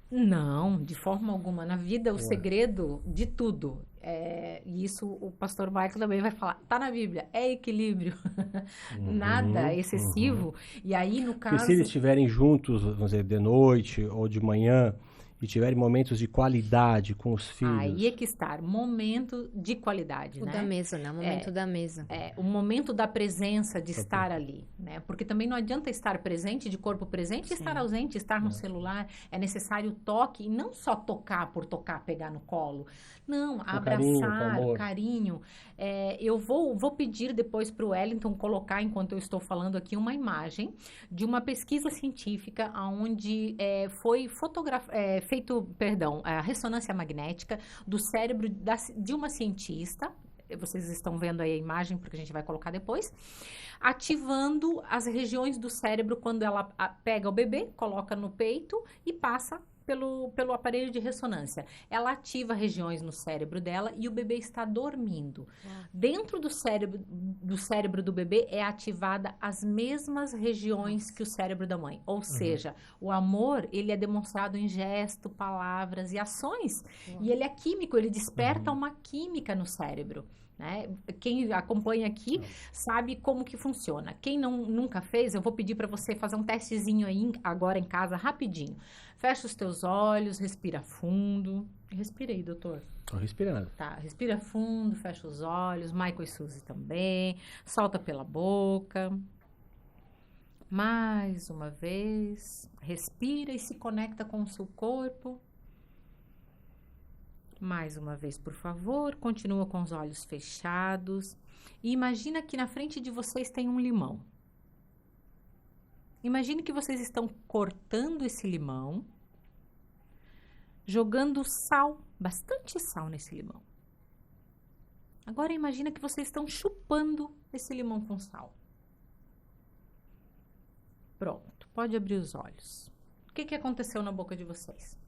Não, de forma alguma. Na vida, o segredo de tudo, e isso o pastor Michael também vai falar, tá na Bíblia, é equilíbrio, nada excessivo. E aí, no caso... Porque se eles estiverem juntos, vamos dizer, de noite ou de manhã, que tiverem momentos de qualidade com os filhos. Aí é que está, momento de qualidade, O né? da mesa, né? O momento da mesa. O momento da presença, de estar ali, né? Porque também não adianta estar presente, de corpo presente, e estar ausente, estar no celular. É necessário o toque, e não só tocar por tocar, pegar no colo. Não, abraçar, carinho. Eu vou pedir depois para o Wellington colocar, enquanto eu estou falando aqui, uma imagem de uma pesquisa científica onde foi feito, a ressonância magnética do cérebro de uma cientista. Vocês estão vendo aí a imagem, porque a gente vai colocar depois, ativando as regiões do cérebro quando ela pega o bebê, coloca no peito e passa pelo aparelho de ressonância. Ela ativa regiões no cérebro dela e o bebê está dormindo. Dentro do cérebro do bebê é ativada as mesmas regiões que o cérebro da mãe. Ou seja, o amor, ele é demonstrado em gesto, palavras e ações. E ele é químico, ele desperta uma química no cérebro. Né? Quem acompanha aqui sabe como que funciona. Quem nunca fez, eu vou pedir para você fazer um testezinho aí agora em casa, rapidinho. Fecha os teus olhos, respira fundo. Respira aí, doutor. Tô respirando. Tá, respira fundo, fecha os olhos. Michael e Suzy também. Solta pela boca. Mais uma vez. Respira e se conecta com o seu corpo. Mais uma vez, por favor, continua com os olhos fechados e imagina que na frente de vocês tem um limão. Imagine que vocês estão cortando esse limão, jogando sal, bastante sal nesse limão. Agora imagina que vocês estão chupando esse limão com sal. Pronto, pode abrir os olhos. O que aconteceu na boca de vocês?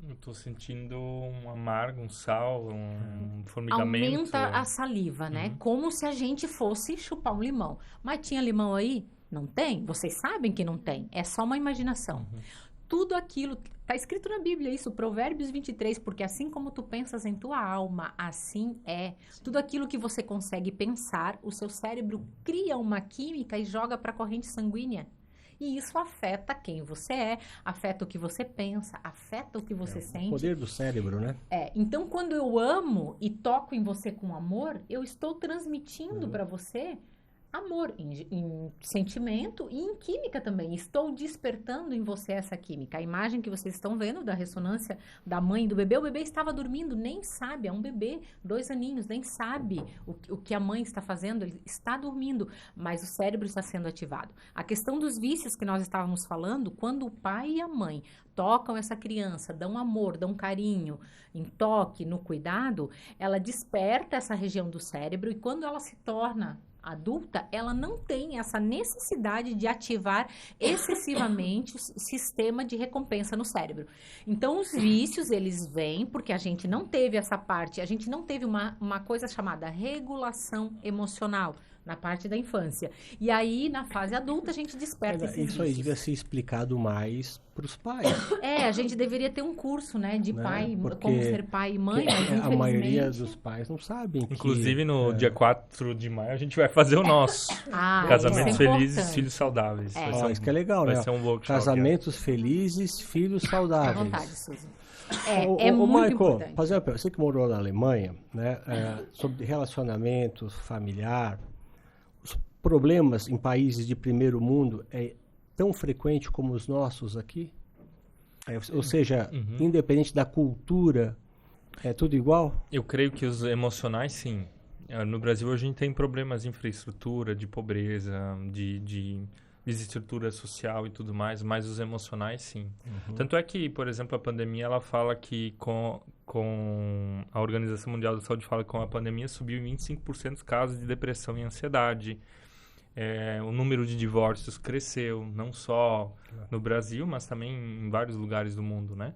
Eu tô sentindo um amargo, um sal, um formigamento. Aumenta a saliva, né? Como se a gente fosse chupar um limão. Mas tinha limão aí? Não tem? Vocês sabem que não tem. É só uma imaginação. Tudo aquilo, tá escrito na Bíblia isso, Provérbios 23, porque assim como tu pensas em tua alma, assim é. Tudo aquilo que você consegue pensar, o seu cérebro cria uma química e joga para a corrente sanguínea. E isso afeta quem você é, afeta o que você pensa, afeta o que você sente. O poder do cérebro, né? Então, quando eu amo e toco em você com amor, eu estou transmitindo para você amor em sentimento e em química também. Estou despertando em você essa química. A imagem que vocês estão vendo da ressonância da mãe e do bebê, o bebê estava dormindo, nem sabe, é um bebê, 2 aninhos, nem sabe o que a mãe está fazendo, ele está dormindo, mas o cérebro está sendo ativado. A questão dos vícios que nós estávamos falando, quando o pai e a mãe tocam essa criança, dão amor, dão carinho, em toque, no cuidado, ela desperta essa região do cérebro e quando ela se torna adulta, ela não tem essa necessidade de ativar excessivamente o sistema de recompensa no cérebro. Então, os vícios, eles vêm porque a gente não teve essa parte, a gente não teve uma coisa chamada regulação emocional na parte da infância. E aí, na fase adulta, a gente desperta esses Isso aí vícios. devia ser explicado mais para os pais. A gente deveria ter um curso, né, de pai, Porque como ser pai e mãe, mas infelizmente... a maioria dos pais não sabem. Inclusive, no dia 4 de maio, a gente vai fazer o nosso. Casamentos Felizes, Filhos Saudáveis. Isso que é legal, né? Vai ser um workshop. Casamentos felizes, filhos saudáveis. À vontade, Suzy. Ô, muito Michael, importante. fazer uma pergunta. Você que morou na Alemanha, né? Sobre relacionamento familiar, os problemas em países de primeiro mundo é tão frequente como os nossos aqui? Ou seja, independente da cultura, é tudo igual? Eu creio que os emocionais, sim. No Brasil, a gente tem problemas de infraestrutura, de pobreza, de desestrutura social e tudo mais, mas os emocionais, sim. Tanto é que, por exemplo, a pandemia, ela fala que com a Organização Mundial da Saúde fala que com a pandemia subiu em 25% os casos de depressão e ansiedade. O número de divórcios cresceu, não só no Brasil, mas também em vários lugares do mundo, né?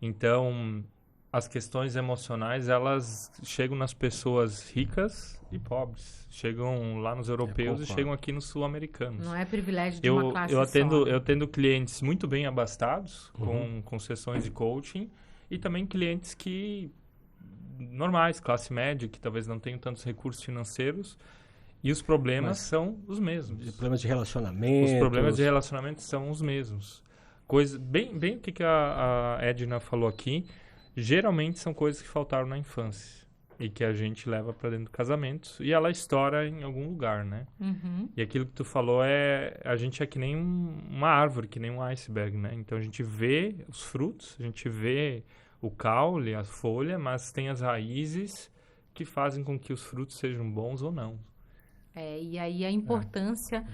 Então, as questões emocionais, elas chegam nas pessoas ricas e pobres. Chegam lá nos europeus e chegam aqui nos sul-americanos. Não é privilégio de uma classe só. Eu atendo clientes muito bem abastados, com sessões de coaching, e também clientes normais, classe média, que talvez não tenham tantos recursos financeiros. E os problemas são os mesmos. Problemas de relacionamento. Os problemas de relacionamento são os mesmos. Bem o que a Edna falou aqui, geralmente são coisas que faltaram na infância e que a gente leva para dentro do casamento e ela estoura em algum lugar, né? Uhum. E aquilo que tu falou a gente é que nem uma árvore, que nem um iceberg, né? Então a gente vê os frutos, a gente vê o caule, a folha, mas tem as raízes que fazem com que os frutos sejam bons ou não. E aí a importância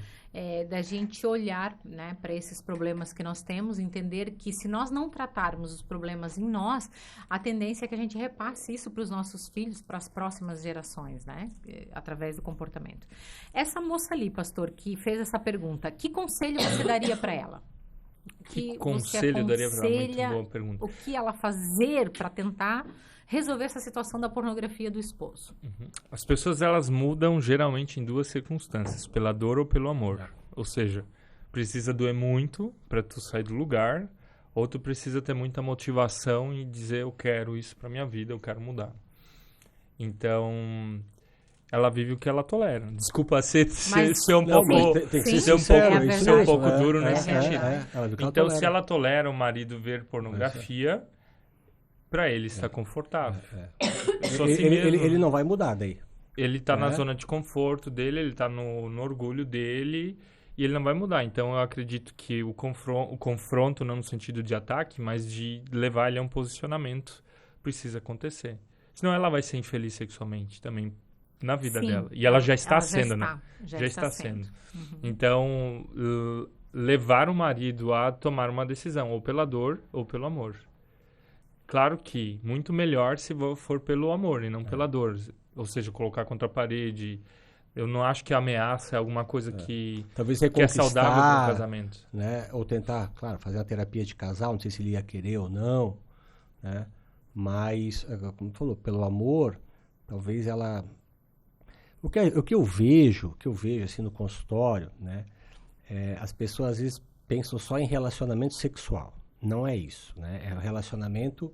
da gente olhar, né, para esses problemas que nós temos, entender que se nós não tratarmos os problemas em nós, a tendência é que a gente repasse isso para os nossos filhos, para as próximas gerações, né, através do comportamento. Essa moça ali, pastor, que fez essa pergunta, que conselho você daria para ela? Que conselho daria para ela? Muito boa pergunta. O que ela fazer para tentar resolver essa situação da pornografia do esposo? Uhum. As pessoas, elas mudam geralmente em duas circunstâncias, pela dor ou pelo amor. Ou seja, precisa doer muito para tu sair do lugar, ou tu precisa ter muita motivação e dizer, eu quero isso para minha vida, eu quero mudar. Então, ela vive o que ela tolera. Desculpa ser um pouco duro nesse sentido. Então, se ela tolera o marido ver pornografia, para ele está confortável. Ele não vai mudar daí. Ele está na zona de conforto dele, ele está no orgulho dele e ele não vai mudar. Então, eu acredito que o confronto, não no sentido de ataque, mas de levar ele a um posicionamento, precisa acontecer. Senão ela vai ser infeliz sexualmente também na vida dela. E ela já está sendo, né? Já está sendo. Uhum. Então, levar o marido a tomar uma decisão, ou pela dor ou pelo amor. Claro que muito melhor se for pelo amor e não pela dor. Ou seja, colocar contra a parede. Eu não acho que a ameaça é alguma coisa que é saudável para o casamento. Né? Ou tentar, claro, fazer uma terapia de casal, não sei se ele ia querer ou não. Né? Mas, como tu falou, pelo amor, talvez ela... O que eu vejo assim no consultório, né? As pessoas às vezes pensam só em relacionamento sexual. Não é isso, né? É um relacionamento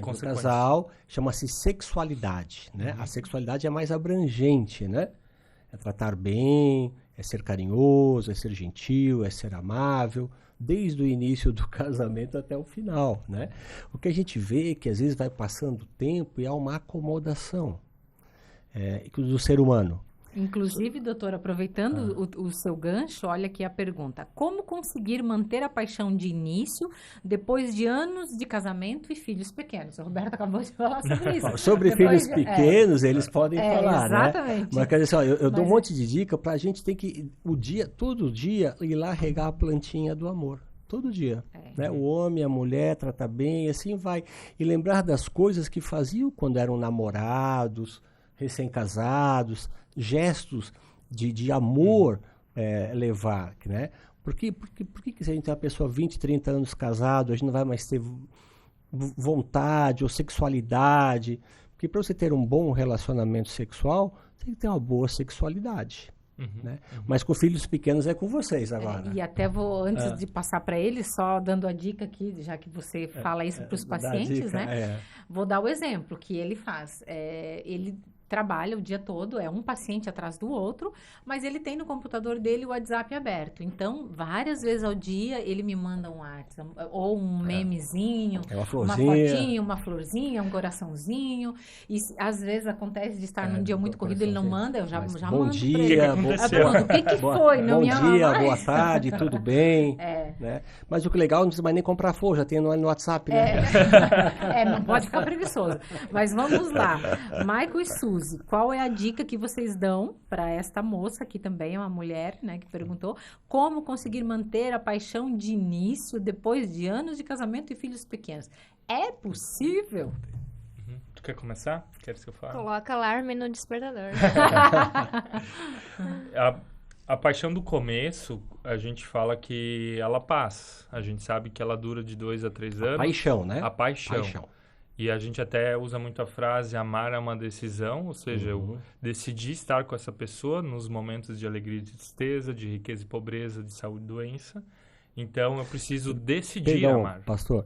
com o casal, chama-se sexualidade, né? A sexualidade é mais abrangente, né? É tratar bem, é ser carinhoso, é ser gentil, é ser amável, desde o início do casamento até o final, né? O que a gente vê é que às vezes vai passando o tempo e há uma acomodação do ser humano. Inclusive, doutor, aproveitando o seu gancho, olha aqui a pergunta. Como conseguir manter a paixão de início depois de anos de casamento e filhos pequenos? O Roberto acabou de falar sobre isso. Sobre filhos pequenos, eles podem falar, exatamente. Né? Mas quer dizer, eu dou um monte de dica para a gente ter que, todo dia, ir lá regar a plantinha do amor. Todo dia. Né? O homem, a mulher, tratar bem, e assim vai. E lembrar das coisas que faziam quando eram namorados, recém-casados, gestos de amor levar, né? Por que se a gente tem uma pessoa 20, 30 anos casado, a gente não vai mais ter vontade ou sexualidade? Porque para você ter um bom relacionamento sexual, tem que ter uma boa sexualidade. Né? Mas com filhos pequenos é com vocês agora. E até vou, antes de passar para ele, só dando a dica aqui, já que você fala isso para os pacientes, né? Vou dar o exemplo que ele faz. Ele trabalha o dia todo, é um paciente atrás do outro, mas ele tem no computador dele o WhatsApp aberto. Então, várias vezes ao dia, ele me manda um WhatsApp, ou um memezinho, uma fotinha, uma florzinha, um coraçãozinho. E às vezes acontece de estar num dia muito corrido, ele não manda, eu já mando. Bom dia, o que foi? Bom dia, boa tarde, tudo bem? Né? Mas o que é legal, não precisa mais nem comprar flor, já tem no WhatsApp, né? Não pode ficar preguiçoso. Mas vamos lá. Michael e Suzy, qual é a dica que vocês dão para esta moça, que também é uma mulher, né, que perguntou, como conseguir manter a paixão de início depois de anos de casamento e filhos pequenos? É possível? Tu quer começar? Queres que eu fale? Coloca alarme no despertador. A paixão do começo, a gente fala que ela passa. A gente sabe que ela dura de 2 a 3 anos. A paixão, né? A paixão. E a gente até usa muito a frase amar é uma decisão, ou seja, eu decidi estar com essa pessoa nos momentos de alegria e de tristeza, de riqueza e pobreza, de saúde e doença. Então, eu preciso decidir amar. Pastor,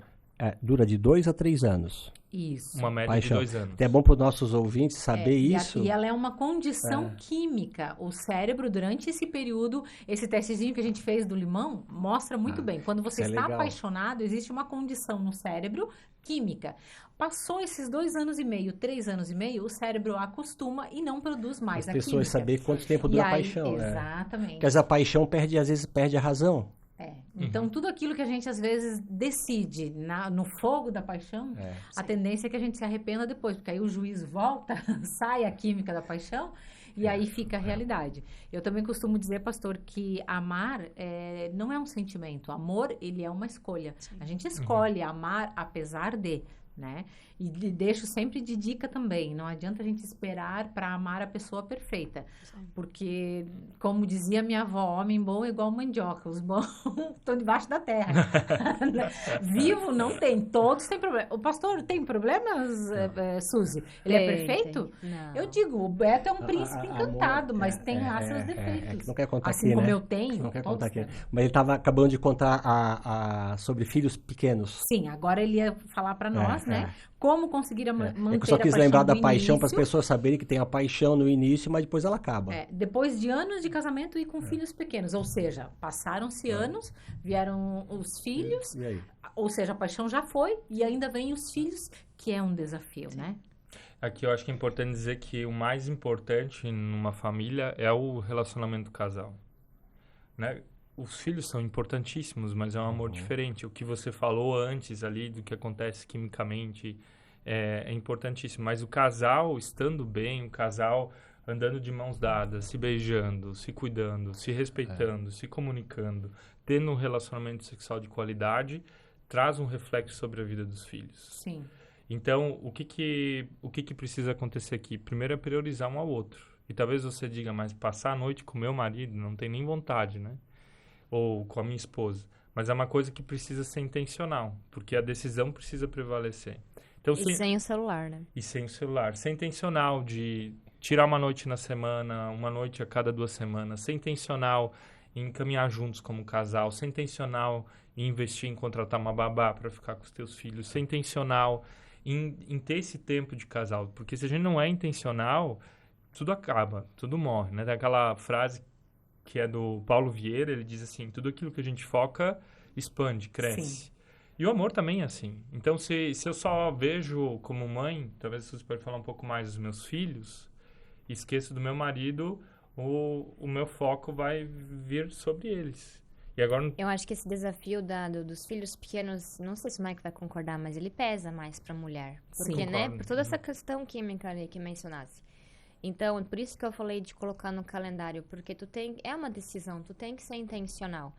dura de 2 a 3 anos. Isso. Uma média Paixão. de 2 anos. É bom para os nossos ouvintes saber isso. E ela é uma condição química. O cérebro, durante esse período, esse testezinho que a gente fez do limão, mostra muito bem. Quando você está apaixonado, existe uma condição no cérebro química. Passou esses 2 anos e meio, 3 anos e meio, o cérebro acostuma e não produz mais a química. As pessoas saber quanto tempo dura a paixão. Exatamente. Porque a paixão às vezes perde a razão. Então, tudo aquilo que a gente, às vezes, decide no fogo da paixão, a tendência é que a gente se arrependa depois, porque aí o juiz volta, sai a química da paixão, e aí fica a realidade. Eu também costumo dizer, pastor, que amar não é um sentimento. Amor, ele é uma escolha. A gente escolhe amar apesar de... né? E deixo sempre de dica também, não adianta a gente esperar para amar a pessoa perfeita, porque, como dizia minha avó, homem bom é igual mandioca, os bons estão debaixo da terra. Vivo não tem, todos têm problema. O pastor tem problemas, Suzy? Ele é perfeito? Não. Eu digo, o Beto é um príncipe encantado, mas tem lá seus defeitos. Não quer contar assim aqui, como né? eu tenho. Não quer contar aqui. Mas ele estava acabando de contar sobre filhos pequenos. Sim, agora ele ia falar para nós, né? Como conseguir manter a paixão. Eu só quis lembrar da paixão para as pessoas saberem que tem a paixão no início, mas depois ela acaba. Depois de anos de casamento e com filhos pequenos. Ou seja, passaram-se anos, vieram os filhos, E aí? ou seja, a paixão já foi e ainda vem os filhos, que é um desafio, né? Aqui eu acho que é importante dizer que o mais importante numa família é o relacionamento do casal, né? Os filhos são importantíssimos, mas é um amor diferente. O que você falou antes ali, do que acontece quimicamente, é importantíssimo. Mas o casal estando bem, o casal andando de mãos dadas, se beijando, se cuidando, se respeitando, se comunicando, tendo um relacionamento sexual de qualidade, traz um reflexo sobre a vida dos filhos. Sim. Então, o que precisa acontecer aqui? Primeiro é priorizar um ao outro. E talvez você diga, mas passar a noite com meu marido, não tem nem vontade, né? Ou com a minha esposa. Mas é uma coisa que precisa ser intencional, porque a decisão precisa prevalecer. Então, e sem o celular, né? E sem o celular. Ser intencional de tirar uma noite na semana, uma noite a cada 2 semanas. Ser intencional em caminhar juntos como casal. Ser intencional em investir em contratar uma babá para ficar com os teus filhos. Ser intencional em ter esse tempo de casal. Porque se a gente não é intencional, tudo acaba, tudo morre, né? Tem aquela frase que é do Paulo Vieira, ele diz assim, tudo aquilo que a gente foca, expande, cresce. Sim. E o amor também é assim. Então, se eu só vejo como mãe, talvez você pode falar um pouco mais dos meus filhos, esqueço do meu marido, o meu foco vai vir sobre eles. E agora... Eu acho que esse desafio dos filhos pequenos, não sei se o Mike vai concordar, mas ele pesa mais para a mulher. Porque, né, por toda essa questão química ali que mencionasse. Então, por isso que eu falei de colocar no calendário, porque é uma decisão, tu tem que ser intencional.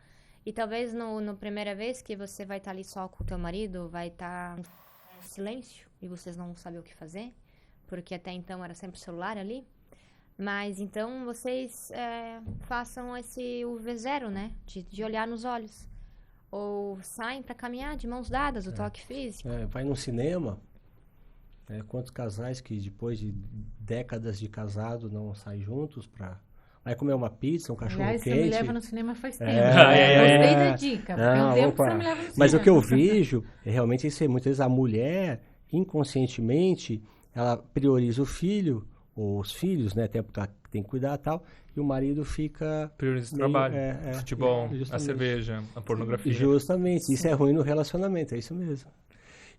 E talvez no primeira vez que você vai estar ali só com o teu marido, vai estar em silêncio e vocês não sabem o que fazer, porque até então era sempre o celular ali. Mas então vocês façam o V0, né? De olhar nos olhos. Ou saem para caminhar de mãos dadas, o toque físico. Vai no cinema. Quantos casais que depois de décadas de casado não saem juntos para... Vai comer uma pizza, um cachorro quente. Você me leva no cinema faz tempo. Gostei da dica. Você me leva no Mas cinema. o que eu vejo, realmente, isso é muitas vezes a mulher, inconscientemente, ela prioriza o filho, ou os filhos, né? Até porque ela tem que cuidar e tal, e o marido fica... Prioriza o trabalho, futebol, a cerveja, a pornografia. Justamente, isso é ruim no relacionamento, é isso mesmo.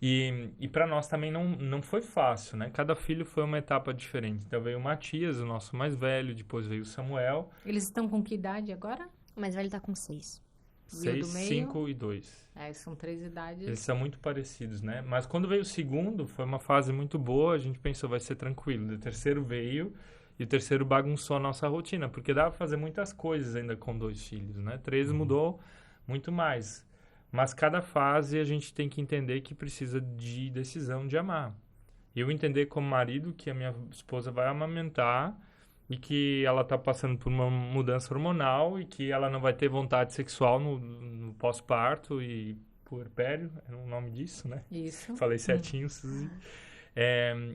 E para nós também não foi fácil, né? Cada filho foi uma etapa diferente. Então veio o Matias, o nosso mais velho, depois veio o Samuel. Eles estão com que idade agora? O mais velho tá com 6. 6, 5 e 2. São 3 idades. Eles são muito parecidos, né? Mas quando veio o segundo, foi uma fase muito boa, a gente pensou, vai ser tranquilo. O terceiro veio e o terceiro bagunçou a nossa rotina, porque dava pra fazer muitas coisas ainda com 2 filhos, né? 3 mudou muito mais. Mas cada fase a gente tem que entender que precisa de decisão de amar. Eu entender como marido que a minha esposa vai amamentar e que ela está passando por uma mudança hormonal e que ela não vai ter vontade sexual no pós-parto e puerpério, é o nome disso, né? Isso. Falei certinho, Suzy.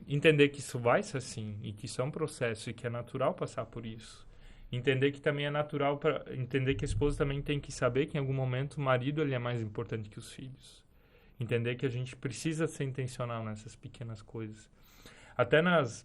Entender que isso vai ser assim e que isso é um processo e que é natural passar por isso. Entender que também é natural, entender que a esposa também tem que saber que em algum momento o marido ele é mais importante que os filhos. Entender que a gente precisa ser intencional nessas pequenas coisas. Até nas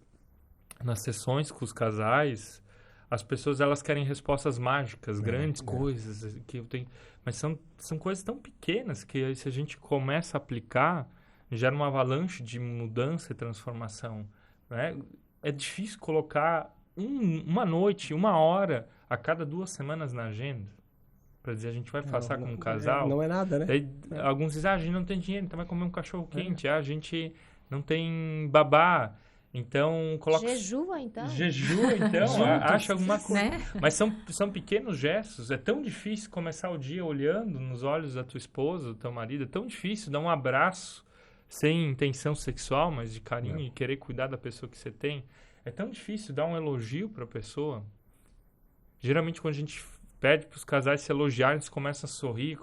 sessões com os casais, as pessoas elas querem respostas mágicas, grandes coisas que eu tenho, mas são coisas tão pequenas que se a gente começa a aplicar, gera uma avalanche de mudança e transformação, né? É difícil colocar uma noite, 1 hora a cada 2 semanas na agenda para dizer a gente vai passar com um casal. Não é nada, né? Daí, alguns dizem, a gente não tem dinheiro, então vai comer um cachorro quente, a gente não tem babá. Então, coloca... Jejua, então. Acha alguma coisa. Né? Mas são pequenos gestos. É tão difícil começar o dia olhando nos olhos da tua esposa, do teu marido. É tão difícil dar um abraço sem intenção sexual, mas de carinho e querer cuidar da pessoa que você tem. É tão difícil dar um elogio para a pessoa. Geralmente, quando a gente pede para os casais se elogiarem, eles começam a sorrir,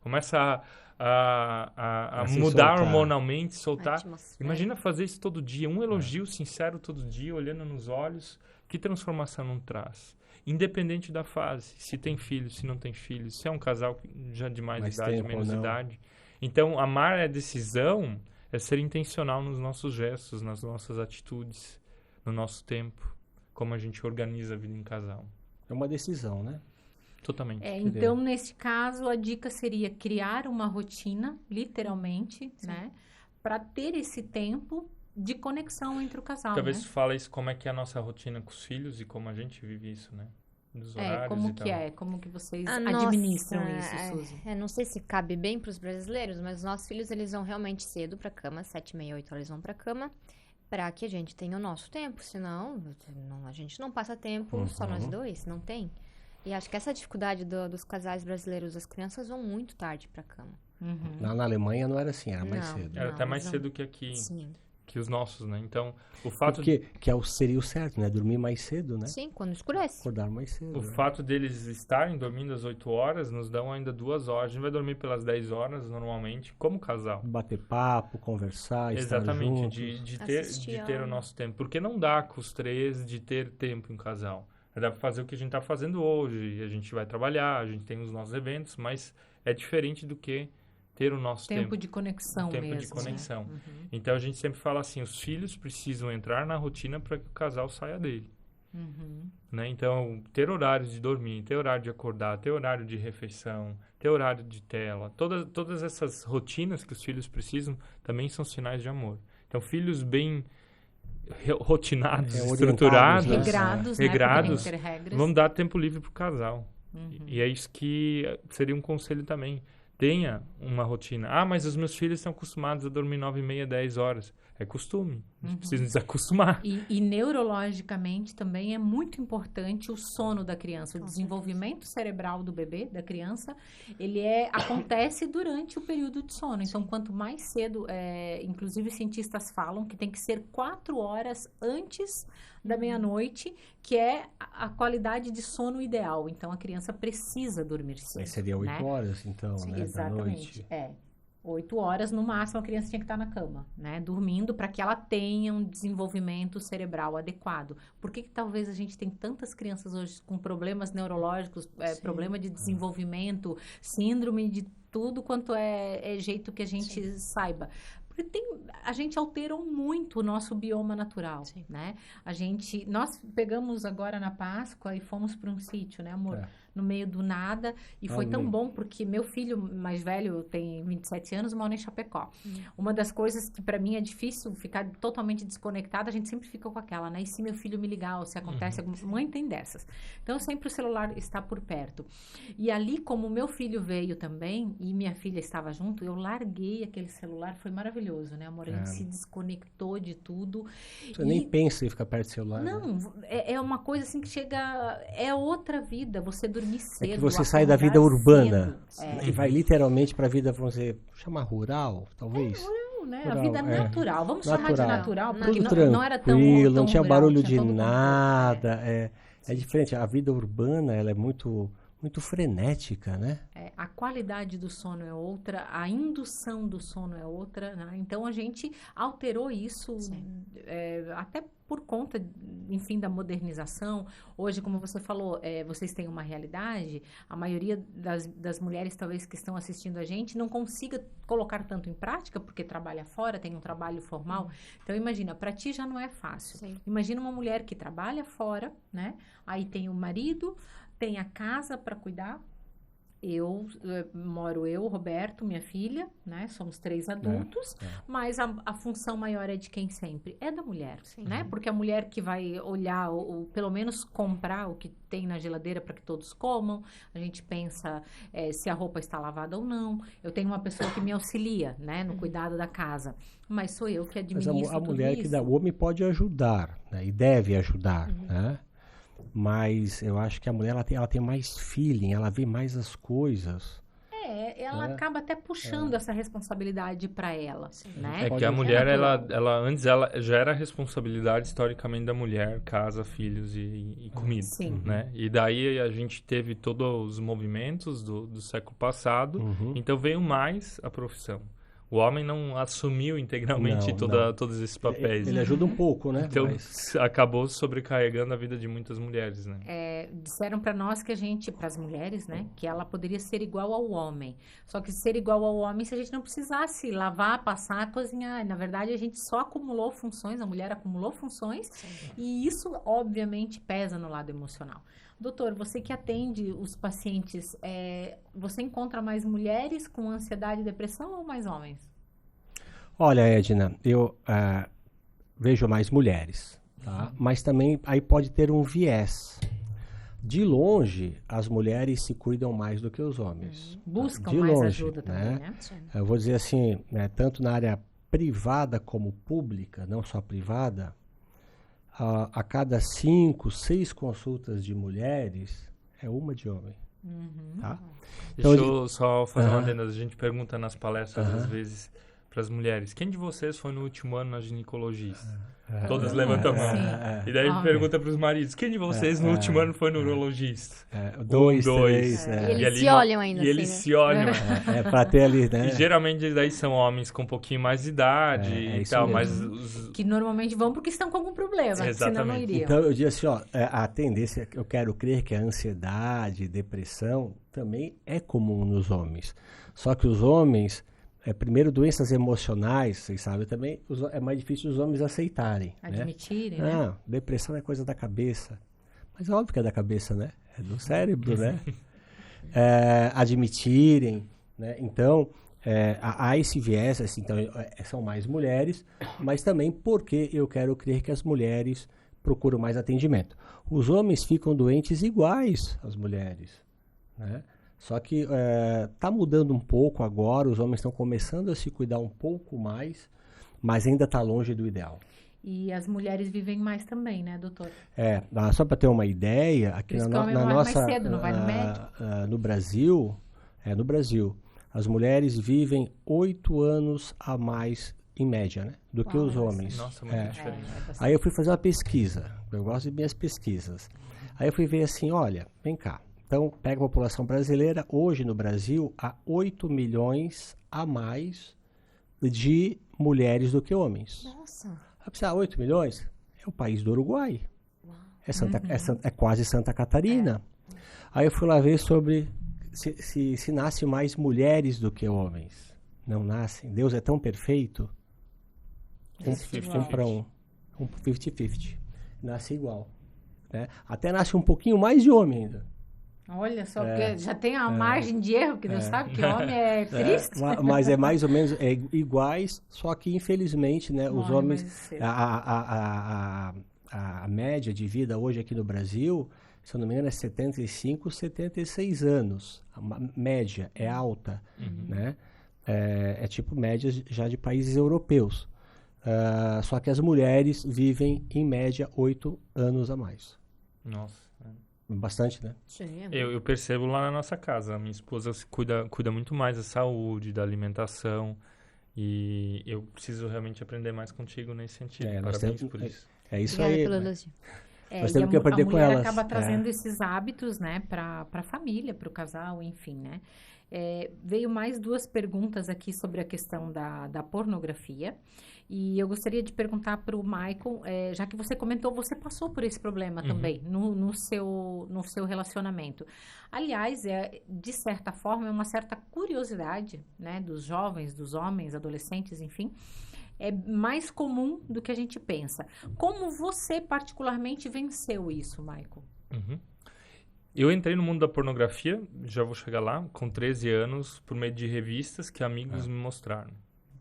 começa a mudar hormonalmente, soltar. Imagina fazer isso todo dia, um elogio sincero todo dia, olhando nos olhos. Que transformação não traz? Independente da fase, se tem filhos, se não tem filhos, se é um casal já de mais idade, menos idade. Então, amar é decisão, é ser intencional nos nossos gestos, nas nossas atitudes, no nosso tempo, como a gente organiza a vida em casal. É uma decisão, né? Totalmente. Então, nesse caso, a dica seria criar uma rotina, literalmente, né? Para ter esse tempo de conexão entre o casal, Talvez né? fala isso, como é que é a nossa rotina com os filhos e como a gente vive isso, né? Dos horários como e que tal. como que vocês administram isso, Suzy? Não sei se cabe bem para os brasileiros, mas os nossos filhos, eles vão realmente cedo para cama, 7h30, 8 horas eles vão para cama, para que a gente tenha o nosso tempo, senão a gente não passa tempo só nós dois, não tem. E acho que essa dificuldade dos casais brasileiros, as crianças vão muito tarde para cama. Lá na Alemanha não era assim, era mais cedo. Era até mais cedo que aqui. Sim. Que os nossos, né? Então, o fato... Seria o certo, né? Dormir mais cedo, né? Sim, quando escurece. Acordar mais cedo. O fato deles estarem dormindo às 8 horas nos dão ainda 2 horas. A gente vai dormir pelas 10 horas, normalmente, como casal. Bater papo, conversar, estar juntos. De ter o nosso tempo. Porque não dá com os 3 de ter tempo em casal. Dá pra fazer o que a gente tá fazendo hoje. A gente vai trabalhar, a gente tem os nossos eventos, mas é diferente do que ter o nosso tempo de conexão mesmo. Tempo de conexão. Então, a gente sempre fala assim, os filhos precisam entrar na rotina para que o casal saia dele. Né? Então, ter horários de dormir, ter horário de acordar, ter horário de refeição, ter horário de tela, todas essas rotinas que os filhos precisam também são sinais de amor. Então, filhos bem rotinados, estruturados, né? Regrados, vão dar tempo livre para o casal. E é isso que seria um conselho também. Tenha uma rotina. Mas os meus filhos estão acostumados a dormir 9h30, 10 horas. É costume. A gente precisa desacostumar. E neurologicamente também é muito importante o sono da criança. O desenvolvimento cerebral do bebê, da criança, ele acontece durante o período de sono. Então, quanto mais cedo, inclusive cientistas falam que tem que ser 4 horas antes da meia-noite, que é a qualidade de sono ideal. Então, a criança precisa dormir cedo. Aí seria 8 horas, então, Sim, né? Exatamente. 8 horas, no máximo, a criança tinha que estar na cama, né? Dormindo, para que ela tenha um desenvolvimento cerebral adequado. Por que talvez a gente tem tantas crianças hoje com problemas neurológicos, problema de desenvolvimento, síndrome de tudo quanto é jeito que a gente saiba? Porque a gente alterou muito o nosso bioma natural, né? Nós pegamos agora na Páscoa e fomos para um sítio, né, amor? No meio do nada. E foi tão bom, porque meu filho mais velho tem 27 anos, mora em Chapecó. Uma das coisas que para mim é difícil ficar totalmente desconectada, a gente sempre fica com aquela, né? E se meu filho me ligar, ou se acontece alguma... Mãe tem dessas. Então, sempre o celular está por perto. E ali, como meu filho veio também, e minha filha estava junto, eu larguei aquele celular, foi maravilhoso, né, amor? A gente se desconectou de tudo. Você nem pensa em ficar perto do celular. Não, né? É uma coisa assim que chega... É outra vida, você dormir cedo. É que você sai da vida urbana e vai literalmente para a vida, vamos dizer, chamar rural, talvez. Rural, né? A vida natural. Vamos chamar de natural, porque tudo não era tão não tinha rural, barulho de nada. É diferente. A vida urbana, ela é muito frenética, né? A qualidade do sono é outra, a indução do sono é outra, né? Então a gente alterou isso até por conta enfim, da modernização. Hoje, como você falou, vocês têm uma realidade, a maioria das mulheres, talvez, que estão assistindo a gente, não consiga colocar tanto em prática, porque trabalha fora, tem um trabalho formal. Então, imagina, para ti já não é fácil. Sim. Imagina uma mulher que trabalha fora, né? Aí tem o marido, tem a casa para cuidar. Moro eu, Roberto, minha filha, né? Somos 3 adultos, mas a função maior é de quem sempre? É da mulher, né? Porque a mulher que vai olhar, ou pelo menos comprar o que tem na geladeira para que todos comam, a gente pensa se a roupa está lavada ou não. Eu tenho uma pessoa que me auxilia, né? No cuidado da casa, mas sou eu que administro mas a mulher tudo que isso. dá, o homem pode ajudar, né? E deve ajudar, né? Mas eu acho que a mulher ela tem mais feeling, ela vê mais as coisas. Ela acaba até puxando essa responsabilidade para ela, né? É que a mulher, ela antes já era responsabilidade historicamente da mulher, casa, filhos e comida, Sim. né? E daí a gente teve todos os movimentos do século passado, então veio mais a profissão. O homem não assumiu integralmente todos esses papéis. Ele ajuda um pouco, né? Então, acabou sobrecarregando a vida de muitas mulheres, né? Disseram para nós que para as mulheres, né, que ela poderia ser igual ao homem. Só que ser igual ao homem se a gente não precisasse lavar, passar, cozinhar. Na verdade, a gente só acumulou funções, a mulher acumulou funções, e isso, obviamente, pesa no lado emocional. Doutor, você que atende os pacientes, você encontra mais mulheres com ansiedade e depressão ou mais homens? Olha, Edna, eu vejo mais mulheres, tá? Mas também aí pode ter um viés. De longe, as mulheres se cuidam mais do que os homens. Buscam de mais longe, ajuda também, né? Eu vou dizer assim, tanto na área privada como pública, não só privada, a cada 5, 6 consultas de mulheres, é uma de homem. Tá? Deixa eu só fazer uma adenda. A gente pergunta nas palestras, às vezes, para as mulheres, quem de vocês foi no último ano na ginecologista? Todas levantam a mão. E daí pergunta para os maridos, quem de vocês no último ano foi no urologista? 2, 3. E eles se olham ainda. E eles se olham. Para ter ali, né? E geralmente daí são homens com um pouquinho mais de idade e tal, mas que normalmente vão porque estão com algum problema, senão não iriam. Então eu digo assim, a tendência, eu quero crer que a ansiedade, depressão também é comum nos homens. Só que os homens, primeiro, doenças emocionais, vocês sabem também, é mais difícil os homens aceitarem. Admitirem, né? Não, depressão é coisa da cabeça. Mas é óbvio que é da cabeça, né? É do cérebro, né? Admitirem, né? Então, há esse viés, assim, então, são mais mulheres, mas também porque eu quero crer que as mulheres procuram mais atendimento. Os homens ficam doentes iguais às mulheres, né? Só que está mudando um pouco agora, os homens estão começando a se cuidar um pouco mais, mas ainda está longe do ideal. E as mulheres vivem mais também, né, doutor? Só para ter uma ideia, aqui na nossa... mais cedo, não vai no médico? No Brasil, as mulheres vivem 8 anos a mais, em média, né, do que os homens. Nossa, muito diferente. Aí eu fui fazer uma pesquisa, eu gosto de minhas pesquisas. Aí eu fui ver assim, olha, vem cá. Então, pega a população brasileira, hoje no Brasil, há 8 milhões a mais de mulheres do que homens. Nossa! 8 milhões? É o país do Uruguai. É quase Santa Catarina. Aí eu fui lá ver sobre se nascem mais mulheres do que homens. Não nascem. Deus é tão perfeito. Um para um 50-50. Nasce igual. Né? Até nasce um pouquinho mais de homem ainda. Olha só, porque já tem a margem de erro, que Deus sabe que homem é triste. Mas é mais ou menos iguais, só que infelizmente, né, os homens, a média de vida hoje aqui no Brasil, se eu não me engano, é 75, 76 anos. A média é alta, né? É tipo média já de países europeus. Só que as mulheres vivem, em média, 8 anos a mais. Nossa. Bastante, né? Sim, eu percebo lá na nossa casa. A minha esposa cuida muito mais da saúde, da alimentação. E eu preciso realmente aprender mais contigo nesse sentido. Parabéns por isso. É isso Obrigada aí. pelo elogio. Nós temos que aprender com elas. A mulher acaba trazendo esses hábitos, né, para a família, para o casal, enfim, né? Veio mais 2 perguntas aqui sobre a questão da pornografia. E eu gostaria de perguntar para o Michael, já que você comentou, você passou por esse problema também no seu relacionamento. Aliás, de certa forma, é uma certa curiosidade, né, dos jovens, dos homens, adolescentes, enfim. É mais comum do que a gente pensa. Como você particularmente venceu isso, Michael? Eu entrei no mundo da pornografia, já vou chegar lá, com 13 anos, por meio de revistas que amigos me mostraram.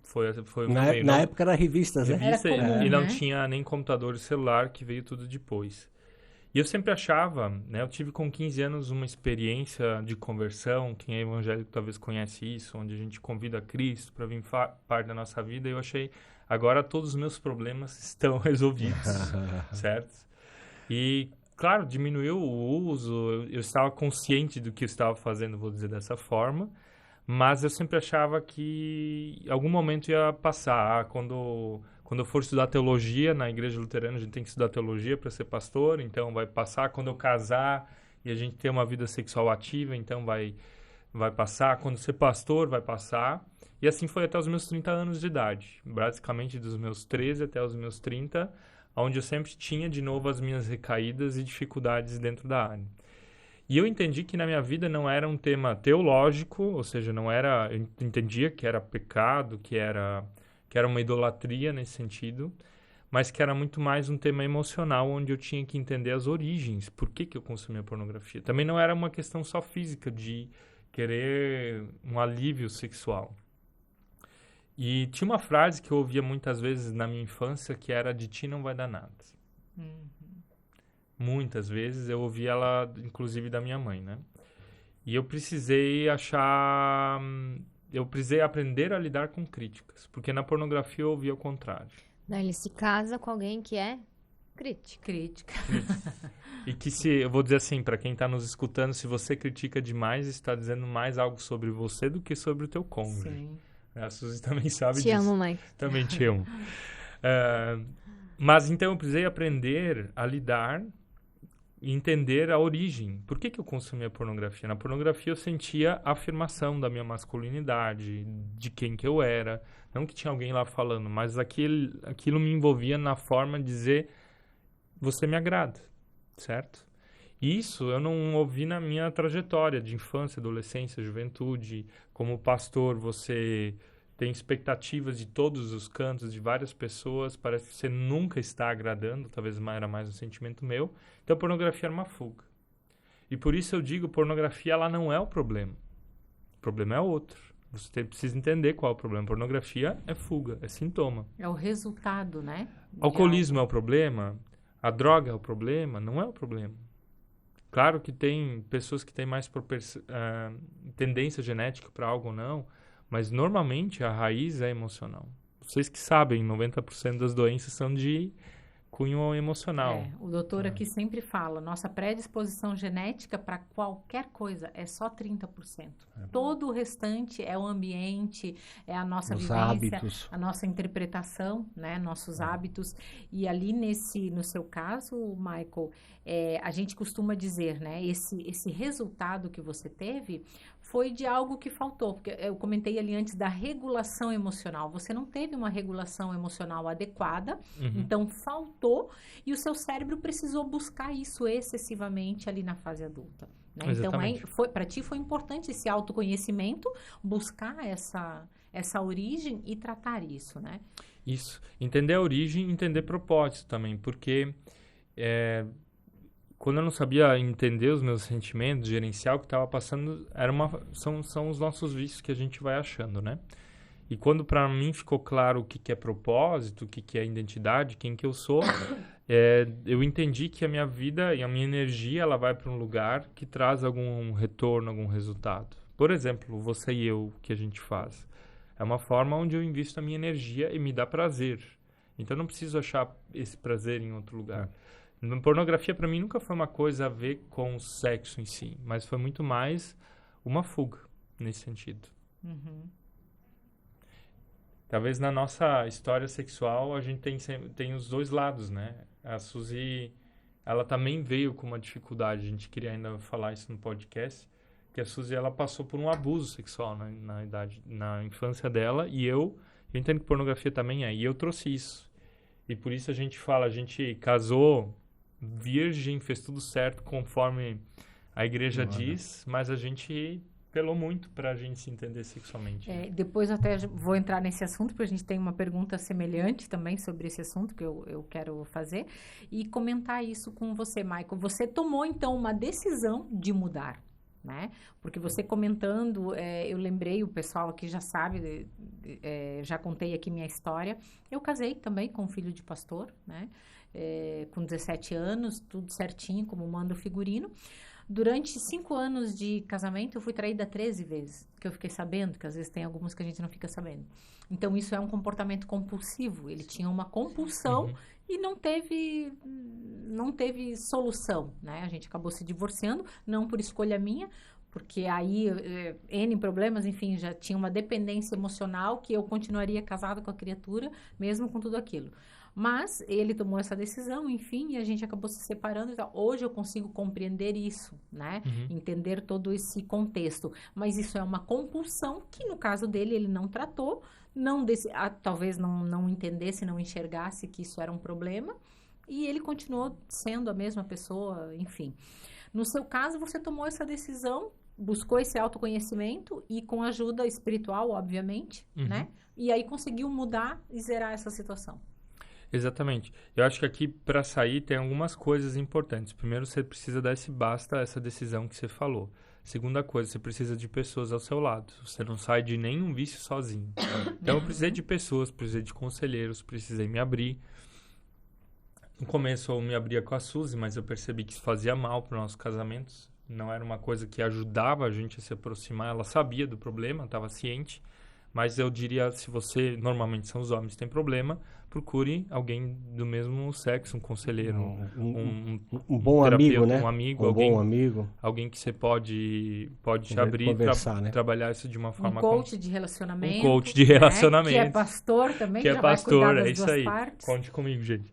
Foi na época era revistas, né? Revista, Era comum, e não né? tinha nem computador e celular, que veio tudo depois. E eu sempre achava, né? Eu tive com 15 anos uma experiência de conversão, quem é evangélico talvez conhece isso, onde a gente convida Cristo para vir parte da nossa vida, e eu achei, agora todos os meus problemas estão resolvidos, certo? E, claro, diminuiu o uso, eu estava consciente do que eu estava fazendo, vou dizer dessa forma, mas eu sempre achava que em algum momento ia passar. Quando eu for estudar teologia na igreja luterana, a gente tem que estudar teologia para ser pastor, então vai passar. Quando eu casar e a gente ter uma vida sexual ativa, então vai passar. Quando ser pastor, vai passar. E assim foi até os meus 30 anos de idade. Basicamente dos meus 13 até os meus 30, onde eu sempre tinha de novo as minhas recaídas e dificuldades dentro da área. E eu entendi que na minha vida não era um tema teológico, ou seja, não era, eu entendia que era pecado, que era uma idolatria nesse sentido, mas que era muito mais um tema emocional, onde eu tinha que entender as origens, por que eu consumia pornografia. Também não era uma questão só física, de querer um alívio sexual. E tinha uma frase que eu ouvia muitas vezes na minha infância, que era: de ti não vai dar nada. Muitas vezes eu ouvi ela, inclusive da minha mãe, né? E eu precisei aprender a lidar com críticas, porque na pornografia eu ouvia o contrário. Daí ele se casa com alguém que é crítica. E que eu vou dizer assim, para quem está nos escutando, se você critica demais, está dizendo mais algo sobre você do que sobre o teu cônjuge. Sim. A Suzy também sabe disso. Te amo, mãe. Também te amo. Mas então eu precisei aprender a lidar e entender a origem. Por que eu consumia pornografia? Na pornografia eu sentia a afirmação da minha masculinidade, de quem que eu era. Não que tinha alguém lá falando, mas aquilo me envolvia na forma de dizer: você me agrada, certo? Isso eu não ouvi na minha trajetória de infância, adolescência, juventude. Como pastor, você tem expectativas de todos os cantos, de várias pessoas, parece que você nunca está agradando, talvez era mais um sentimento meu. Então, a pornografia era uma fuga. E por isso eu digo, pornografia ela não é o problema. O problema é outro. Você precisa entender qual é o problema. Pornografia é fuga, é sintoma. É o resultado, né? Alcoolismo é o problema? A droga é o problema? Não é o problema. Claro que tem pessoas que têm mais tendência genética para algo ou não, mas normalmente a raiz é emocional. Vocês que sabem, 90% das doenças são de cunho emocional. O doutor aqui sempre fala, nossa predisposição genética para qualquer coisa é só 30%. Todo o restante é o ambiente, é a nossa vivência, hábitos, a nossa interpretação, né, nossos hábitos. E ali no seu caso, Michael, a gente costuma dizer, né, esse resultado que você teve foi de algo que faltou, porque eu comentei ali antes da regulação emocional. Você não teve uma regulação emocional adequada, então faltou, e o seu cérebro precisou buscar isso excessivamente ali na fase adulta. Né? Então, para ti foi importante esse autoconhecimento, buscar essa origem e tratar isso, né? Isso. Entender a origem e entender propósito também, porque quando eu não sabia entender os meus sentimentos, gerenciar o que estava passando, são os nossos vícios que a gente vai achando, né? E quando para mim ficou claro o que é propósito, o que é identidade, quem que eu sou, eu entendi que a minha vida e a minha energia, ela vai para um lugar que traz algum retorno, algum resultado. Por exemplo, você e eu, que a gente faz. É uma forma onde eu invisto a minha energia e me dá prazer. Então, eu não preciso achar esse prazer em outro lugar. Pornografia, para mim, nunca foi uma coisa a ver com o sexo em si, mas foi muito mais uma fuga, nesse sentido. Talvez na nossa história sexual, a gente tem os dois lados, né? A Suzy, ela também veio com uma dificuldade, a gente queria ainda falar isso no podcast, que a Suzy, ela passou por um abuso sexual na infância dela, e eu entendo que pornografia também é, e eu trouxe isso. E por isso a gente fala, a gente casou virgem, fez tudo certo conforme a igreja diz, mas a gente pelou muito pra gente se entender sexualmente. Depois eu até vou entrar nesse assunto, porque a gente tem uma pergunta semelhante também sobre esse assunto que eu quero fazer, e comentar isso com você, Michael. Você tomou, então, uma decisão de mudar, né? Porque você comentando, eu lembrei, o pessoal aqui já sabe, já contei aqui minha história. Eu casei também com um filho de pastor, né? Com 17 anos, tudo certinho, como manda o figurino. Durante 5 anos de casamento, eu fui traída 13 vezes, que eu fiquei sabendo, que às vezes tem algumas que a gente não fica sabendo. Então, isso é um comportamento compulsivo. Ele tinha uma compulsão e não teve solução, né? A gente acabou se divorciando, não por escolha minha, porque aí, N problemas, enfim, já tinha uma dependência emocional que eu continuaria casada com a criatura, mesmo com tudo aquilo. Mas ele tomou essa decisão, enfim, e a gente acabou se separando. Então, hoje eu consigo compreender isso, né? Entender todo esse contexto. Mas isso é uma compulsão que, no caso dele, ele não tratou, talvez não entendesse, não enxergasse que isso era um problema, e ele continuou sendo a mesma pessoa, enfim. No seu caso, você tomou essa decisão, buscou esse autoconhecimento e com ajuda espiritual, obviamente, né? E aí conseguiu mudar e zerar essa situação. Exatamente. Eu acho que aqui, para sair, tem algumas coisas importantes. Primeiro, você precisa dar esse basta a essa decisão que você falou. Segunda coisa, você precisa de pessoas ao seu lado. Você não sai de nenhum vício sozinho. Então, eu precisei de pessoas, precisei de conselheiros, precisei me abrir. No começo, eu me abria com a Suzy, mas eu percebi que isso fazia mal para os nossos casamentos. Não era uma coisa que ajudava a gente a se aproximar. Ela sabia do problema, estava ciente. Mas eu diria, se você, normalmente são os homens, tem problema, procure alguém do mesmo sexo, um conselheiro, um bom amigo, né? Um amigo, bom amigo. Alguém que você pode te abrir para né? trabalhar isso de uma forma... Um coach de relacionamento. Um coach de relacionamento. Né? Que é pastor também, que já é pastor, vai cuidar das isso duas aí. partes. Conte comigo, gente.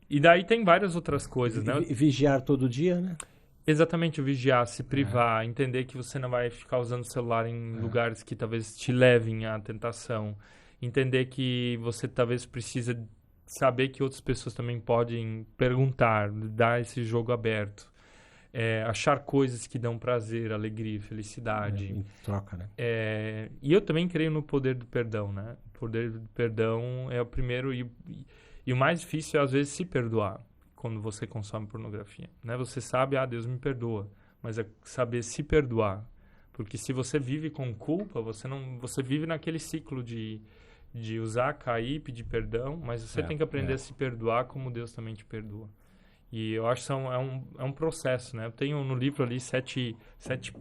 E daí tem várias outras coisas, né? Vigiar todo dia, né? Exatamente, o vigiar, se privar, entender que você não vai ficar usando o celular em lugares que talvez te levem à tentação, entender que você talvez precisa saber que outras pessoas também podem perguntar, dar esse jogo aberto, achar coisas que dão prazer, alegria, felicidade. Em troca, né? E eu também creio no poder do perdão, né? O poder do perdão é o primeiro e o mais difícil é às vezes se perdoar. Quando você consome pornografia, né? Você sabe, Deus me perdoa, mas é saber se perdoar, porque se você vive com culpa, você vive naquele ciclo de usar, cair, pedir perdão, mas você tem que aprender a se perdoar como Deus também te perdoa. E eu acho que é um processo, né? Eu tenho no livro ali 7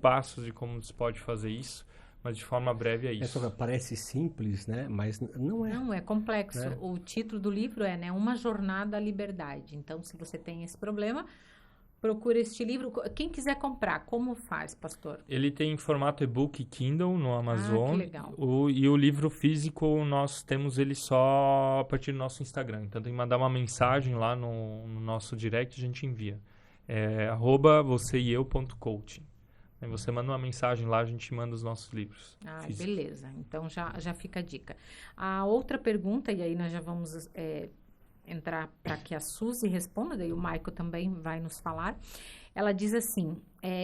passos de como se pode fazer isso, mas de forma breve é isso. Parece simples, né? Mas não é. Não, é complexo. Né? O título do livro é, né, Uma Jornada à Liberdade. Então, se você tem esse problema, procure este livro. Quem quiser comprar, como faz, pastor? Ele tem em formato e-book Kindle no Amazon. Que legal. E o livro físico, nós temos ele só a partir do nosso Instagram. Então, tem que mandar uma mensagem lá no nosso direct, a gente envia. @vocêeeu.coaching. Aí você manda uma mensagem lá, a gente manda os nossos livros. Beleza. Então, já fica a dica. A outra pergunta, e aí nós já vamos entrar para que a Suzy responda, daí o Michael também vai nos falar. Ela diz assim,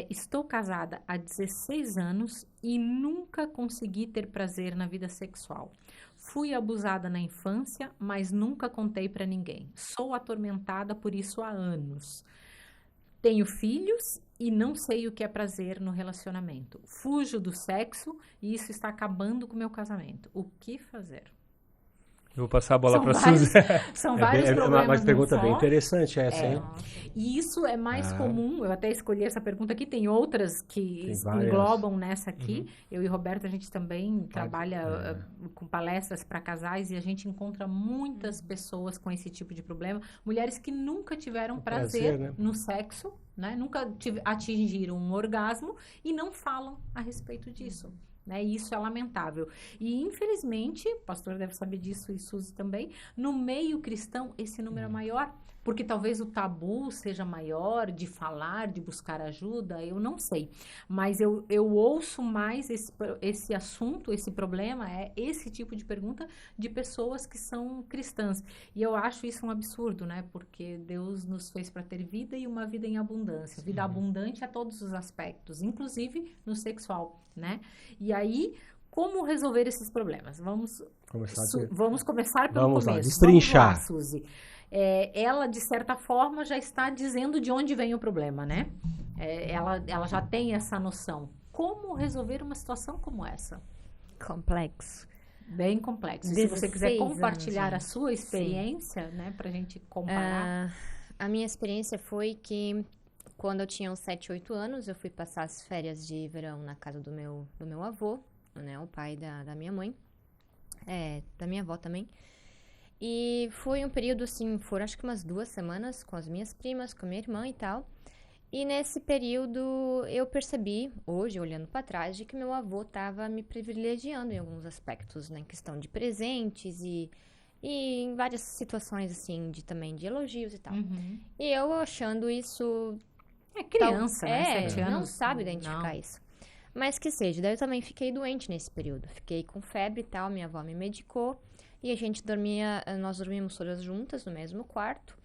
estou casada há 16 anos e nunca consegui ter prazer na vida sexual. Fui abusada na infância, mas nunca contei para ninguém. Sou atormentada por isso há anos. Tenho filhos e não sei o que é prazer no relacionamento. Fujo do sexo e isso está acabando com o meu casamento. O que fazer? Eu vou passar a bola para a Suzy. São vários problemas. Uma pergunta bem interessante essa, hein? E isso é mais comum, eu até escolhi essa pergunta aqui, tem outras que englobam nessa aqui. Eu e Roberto, a gente também trabalha com palestras para casais e a gente encontra muitas pessoas com esse tipo de problema. Mulheres que nunca tiveram prazer né? no sexo, né? Nunca atingiram um orgasmo e não falam a respeito disso. Né? E isso é lamentável. E, infelizmente, o pastor deve saber disso e Suzy também, no meio cristão, esse número é maior. porque talvez o tabu seja maior de falar, de buscar ajuda, eu não sei. Mas eu ouço mais esse assunto, esse problema, esse tipo de pergunta de pessoas que são cristãs. E eu acho isso um absurdo, né? Porque Deus nos fez para ter vida e uma vida em abundância. Vida abundante a todos os aspectos, inclusive no sexual, né? E aí, como resolver esses problemas? Vamos começar pelo começo. Lá, destrinchar. Vamos lá, Suzy. Ela, de certa forma, já está dizendo de onde vem o problema, né? Ela já tem essa noção. Como resolver uma situação como essa? Complexo. Bem complexo. Se você quiser compartilhar a sua experiência, né, pra gente comparar. A minha experiência foi que quando eu tinha uns 7, 8 anos, eu fui passar as férias de verão na casa do meu avô, né, o pai da minha mãe, da minha avó também. E foi um período, assim, foram acho que umas 2 semanas com as minhas primas, com a minha irmã e tal. E nesse período eu percebi, hoje, olhando para trás, de que meu avô estava me privilegiando em alguns aspectos, né, em questão de presentes e em várias situações, assim, também de elogios e tal. E eu achando isso... criança, né? 7 anos. Não sabe identificar isso. Mas que seja, daí eu também fiquei doente nesse período. Fiquei com febre e tal, minha avó me medicou. E nós dormíamos todas juntas no mesmo quarto.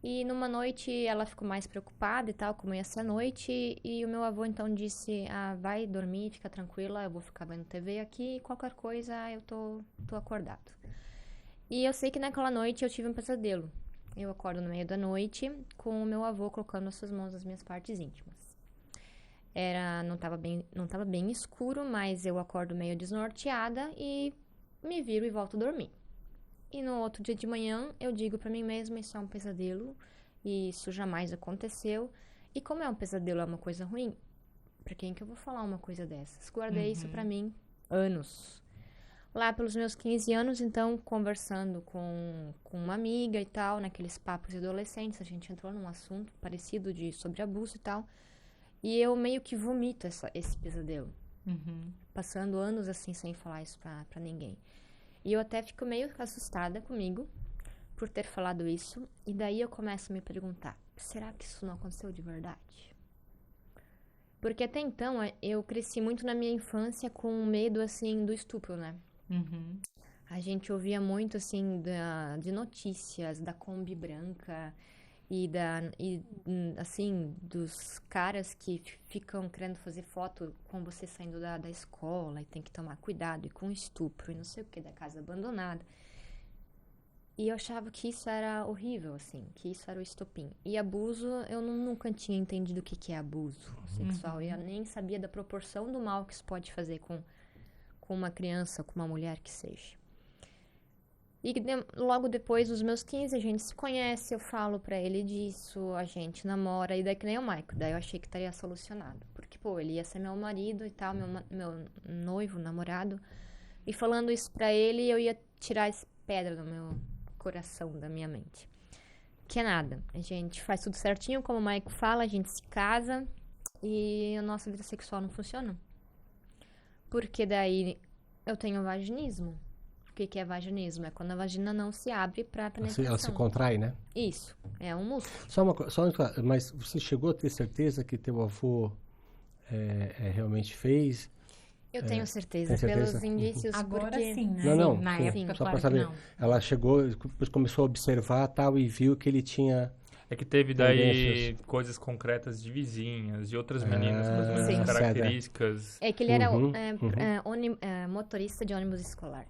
E numa noite ela ficou mais preocupada e tal, como ia ser a noite. E o meu avô então disse, vai dormir, fica tranquila, eu vou ficar vendo TV aqui. E qualquer coisa eu tô acordado. E eu sei que naquela noite eu tive um pesadelo. Eu acordo no meio da noite com o meu avô colocando as suas mãos nas minhas partes íntimas. Não tava bem escuro, mas eu acordo meio desnorteada e me viro e volto a dormir. E no outro dia de manhã eu digo pra mim mesma, isso é um pesadelo e isso jamais aconteceu. E como é um pesadelo, é uma coisa ruim, pra quem que eu vou falar uma coisa dessas? Guardei isso pra mim anos. Lá pelos meus 15 anos, então, conversando com uma amiga e tal, naqueles papos de adolescentes, a gente entrou num assunto parecido sobre abuso e tal. E eu meio que vomito esse pesadelo. Passando anos assim, sem falar isso pra ninguém. E eu até fico meio assustada comigo por ter falado isso. E daí eu começo a me perguntar, será que isso não aconteceu de verdade? Porque até então, eu cresci muito na minha infância com medo, assim, do estupro, né? A gente ouvia muito, assim, de notícias da Kombi branca... E, assim, dos caras que ficam querendo fazer foto com você saindo da escola e tem que tomar cuidado, e com estupro, e não sei o que, da casa abandonada. E eu achava que isso era horrível, assim, que isso era o estopim. E abuso, eu nunca tinha entendido o que é abuso sexual. Eu nem sabia da proporção do mal que isso pode fazer com uma criança, com uma mulher que seja. E logo depois dos meus 15, a gente se conhece, eu falo pra ele disso, a gente namora, e daí que nem o Maico, daí eu achei que estaria solucionado. Porque, ele ia ser meu marido e tal, meu noivo, namorado, e falando isso pra ele, eu ia tirar essa pedra do meu coração, da minha mente. Que é nada, a gente faz tudo certinho, como o Maico fala, a gente se casa, e a nossa vida sexual não funciona. Porque daí eu tenho vaginismo. O que é vaginismo? É quando a vagina não se abre para penetração. Ela se contrai, né? Isso, é um músculo. Mas você chegou a ter certeza que teu avô realmente fez? Eu tenho certeza, pelos indícios. Agora porque... sim, né? Não, na época, só claro para saber. não. Ela chegou, depois começou a observar tal e viu que ele tinha... É que teve daí coisas concretas de vizinhas, de outras meninas com as mesmas características. É que ele era motorista de ônibus escolar.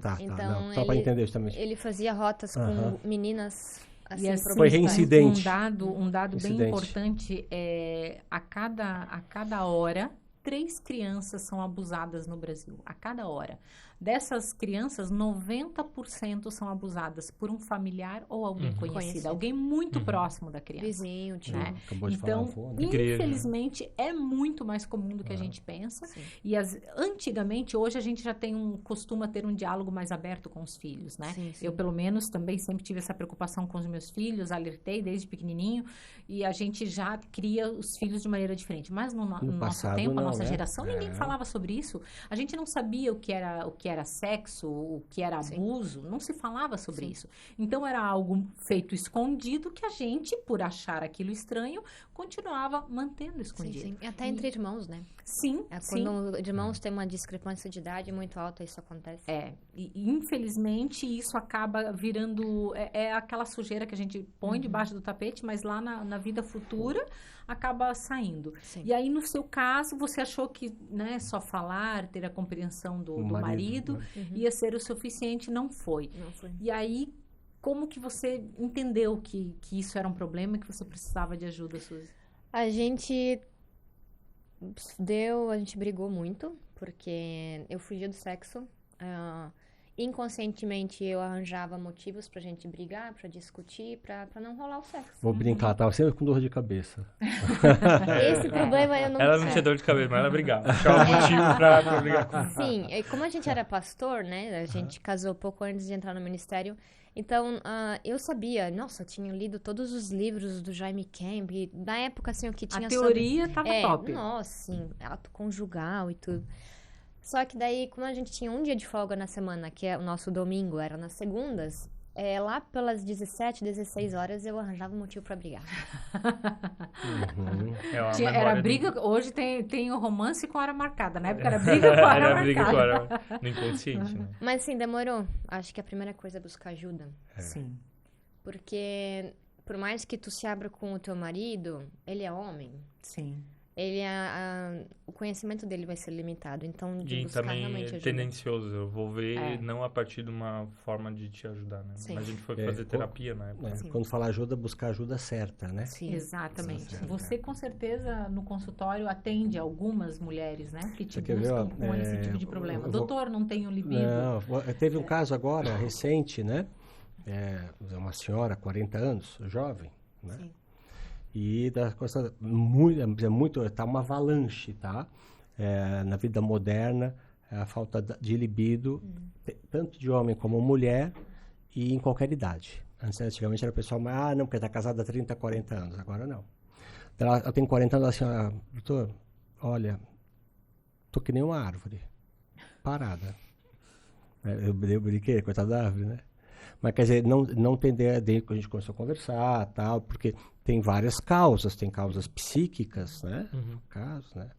Tá. Então, Só para entender justamente. Ele fazia rotas com meninas assim, e assim, foi reincidente. Um dado bem importante é a cada hora 3 crianças são abusadas no Brasil, a cada hora. Dessas crianças, 90% são abusadas por um familiar ou alguém conhecido, alguém muito próximo da criança. Vizinho, tio. Né? Então, infelizmente, é muito mais comum do que a gente pensa. Sim. E antigamente, hoje a gente já costuma ter um diálogo mais aberto com os filhos, né? Sim. Eu, pelo menos, também sempre tive essa preocupação com os meus filhos, alertei desde pequenininho, e a gente já cria os filhos de maneira diferente. Mas no nosso tempo, a nossa geração, ninguém falava sobre isso. A gente não sabia o que era era sexo, o que era Sim. abuso, não se falava sobre Sim. isso. Então era algo feito escondido que a gente, por achar aquilo estranho, continuava mantendo Sim, escondido. sim. E até entre irmãos, né? Sim, sim. Quando irmãos têm uma discrepância de idade muito alta, isso acontece. E infelizmente isso acaba virando, aquela sujeira que a gente põe debaixo do tapete, mas lá na vida futura acaba saindo. Sim. E aí no seu caso, você achou que, né, só falar, ter a compreensão do marido ia ser o suficiente, não foi. Não foi. E aí, como que você entendeu que isso era um problema e que você precisava de ajuda, Suzy? A gente brigou muito, porque eu fugia do sexo. Inconscientemente eu arranjava motivos pra gente brigar, pra discutir, pra não rolar o sexo. Vou brincar, tava sempre com dor de cabeça. Esse problema eu não Ela não tinha dor de cabeça, mas ela brigava. Achava motivo pra brigar com ela. Sim, e como a gente era pastor, né? A gente casou pouco antes de entrar no ministério. Então, eu sabia, nossa, eu tinha lido todos os livros do Jaime Camp. E na época, assim, o que tinha A teoria tava top. Nossa, sim, ato conjugal e tudo. Só que daí, como a gente tinha um dia de folga na semana, que é o nosso domingo, era nas segundas, lá pelas 17, 16 horas eu arranjava um motivo pra brigar. Era briga, hoje tem o romance com hora marcada, na época era briga com hora marcada. Era briga com hora no inconsciente, né? Mas sim, demorou. Acho que a primeira coisa é buscar ajuda. Sim. Porque por mais que tu se abra com o teu marido, ele é homem. Sim. Ele o conhecimento dele vai ser limitado, então de E buscar também realmente é ajuda. tendencioso, eu vou ver não a partir de uma forma de te ajudar, né? Sim. Mas a gente foi fazer terapia na época. Quando fala ajuda, buscar ajuda certa, né? Sim. Exatamente. Sim. Você com certeza no consultório atende algumas mulheres, né? Que te Você buscam quer ver, com esse tipo de problema. Doutor, não tenho libido. Não, teve um caso agora, recente, né? Uma senhora, 40 anos, jovem, né? Sim. E da coisa tá uma avalanche, tá? Na vida moderna, a falta de libido, tanto de homem como mulher, e em qualquer idade. Antigamente era o pessoal, não, porque tá casada há 30, 40 anos, agora não. Ela tem 40 anos, ela assim, doutor, olha, tô que nem uma árvore, parada. Eu brinquei, coitada da árvore, né? Mas, quer dizer, não tem ideia, desde que a gente começou a conversar, tal, porque tem várias causas, tem causas psíquicas, né? Casos, né?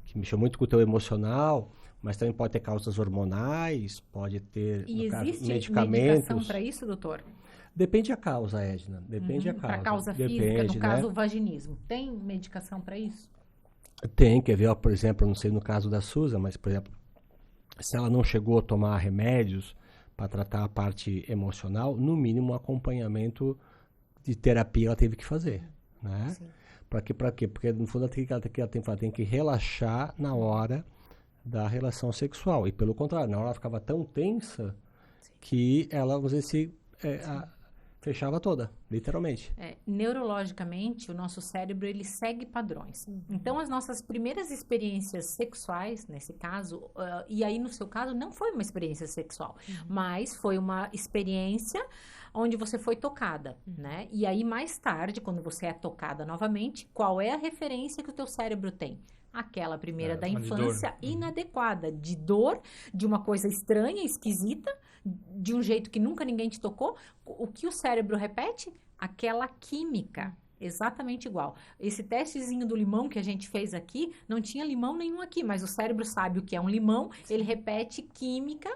Que mexeu muito com o teu emocional, mas também pode ter causas hormonais, pode ter, E existe medicamentos. medicação para isso, doutor? Depende da causa, Edna, depende da causa. Para causa física, no caso, o vaginismo. Tem medicação para isso? Tem, quer ver, ó, por exemplo, não sei no caso da Susan, mas, por exemplo, se ela não chegou a tomar remédios para tratar a parte emocional, no mínimo um acompanhamento de terapia ela teve que fazer, né? Para quê? Porque no fundo ela tem que relaxar na hora da relação sexual. E pelo contrário, na hora ela ficava tão tensa que ela, vamos dizer, fechava toda, literalmente. Neurologicamente, o nosso cérebro, ele segue padrões. Então, as nossas primeiras experiências sexuais, nesse caso, e aí no seu caso, não foi uma experiência sexual, mas foi uma experiência onde você foi tocada, né? E aí, mais tarde, quando você é tocada novamente, qual é a referência que o teu cérebro tem? Aquela primeira da infância inadequada, de dor, de uma coisa estranha, esquisita, de um jeito que nunca ninguém te tocou. O que o cérebro repete? Aquela química, exatamente igual. Esse testezinho do limão que a gente fez aqui, não tinha limão nenhum aqui, mas o cérebro sabe o que é um limão, ele repete química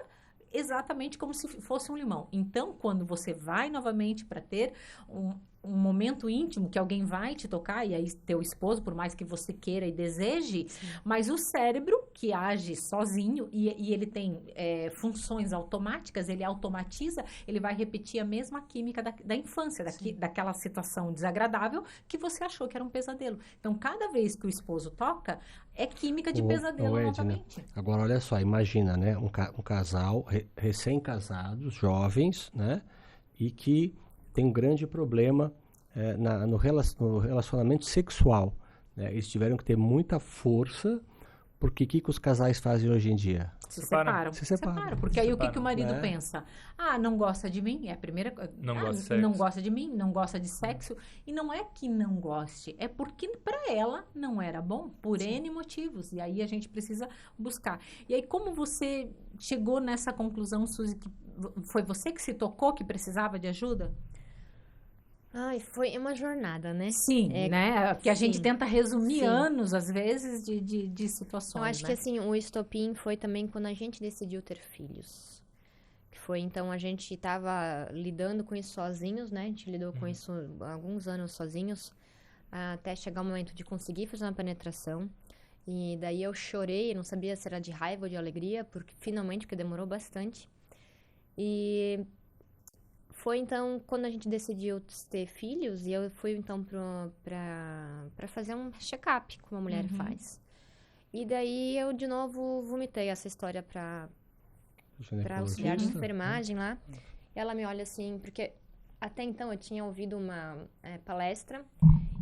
exatamente como se fosse um limão. Então, quando você vai novamente para ter um momento íntimo que alguém vai te tocar, e aí teu esposo, por mais que você queira e deseje, mas o cérebro, que age sozinho, e ele tem funções automáticas, ele automatiza, ele vai repetir a mesma química da infância, daquela situação desagradável que você achou que era um pesadelo. Então, cada vez que o esposo toca, é química de pesadelo novamente. Agora, olha só, imagina, né, um casal, recém-casados, jovens, né, e que tem um grande problema no relacionamento sexual, né? Eles tiveram que ter muita força Porque o que os casais fazem hoje em dia? Se separam. Se separam. Porque aí o que o marido pensa? Ah, não gosta de mim? É a primeira coisa. Não gosta de mim, não gosta de sexo. E não é que não goste, é porque para ela não era bom, por N motivos. E aí a gente precisa buscar. E aí como você chegou nessa conclusão, Suzy, que foi você que se tocou que precisava de ajuda? Ai, foi uma jornada, né? Sim, né? Porque a gente tenta resumir anos, às vezes, de situações, eu acho que, assim, o estopim foi também quando a gente decidiu ter filhos. Que foi, então, a gente estava lidando com isso sozinhos, né? A gente lidou com isso há alguns anos sozinhos, até chegar o momento de conseguir fazer uma penetração. E daí eu chorei, não sabia se era de raiva ou de alegria, porque finalmente, porque demorou bastante. E... foi, então, quando a gente decidiu ter filhos, e eu fui, então, pra fazer um check-up, como a mulher faz. E daí, eu, de novo, vomitei essa história pra auxiliar de enfermagem lá. E ela me olha assim, porque até então eu tinha ouvido uma palestra,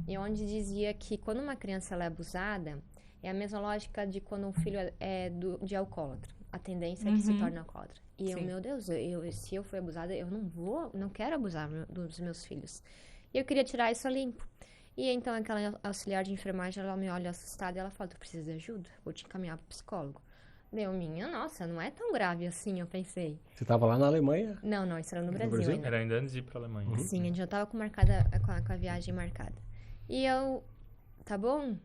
e onde dizia que quando uma criança ela é abusada, é a mesma lógica de quando um filho é de alcoólatra. A tendência é que se torne alcoólatra. E eu, meu Deus, se eu fui abusada, eu não quero abusar dos meus filhos. E eu queria tirar isso a limpo. E então aquela auxiliar de enfermagem, ela me olha assustada e ela fala, tu precisa de ajuda? Vou te encaminhar pro psicólogo. Deu nossa, não é tão grave assim, eu pensei. Você estava lá na Alemanha? Não, isso era no Brasil ainda. Era ainda antes de ir pra Alemanha. Sim, a gente já tava com a viagem marcada. E eu, tá bom?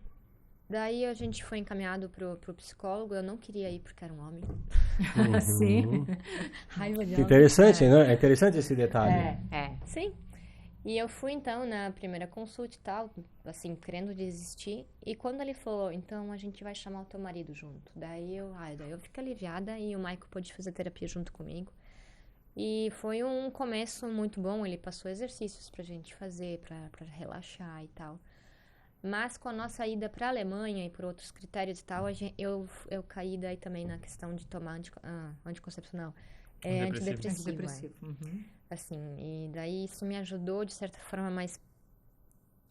Daí a gente foi encaminhado pro psicólogo. Eu não queria ir porque era um homem. Sim. Raiva de homem. Interessante, né? É interessante esse detalhe. Sim. E eu fui, então, na primeira consulta e tal, assim, querendo desistir. E quando ele falou, então, a gente vai chamar o teu marido junto. Daí eu fiquei aliviada e o Maico pôde fazer terapia junto comigo. E foi um começo muito bom. Ele passou exercícios pra gente fazer, pra relaxar e tal. Mas com a nossa ida para a Alemanha e por outros critérios e tal, eu caí daí também na questão de tomar anticoncepcional. Antidepressivo. Assim, e daí isso me ajudou de certa forma, mas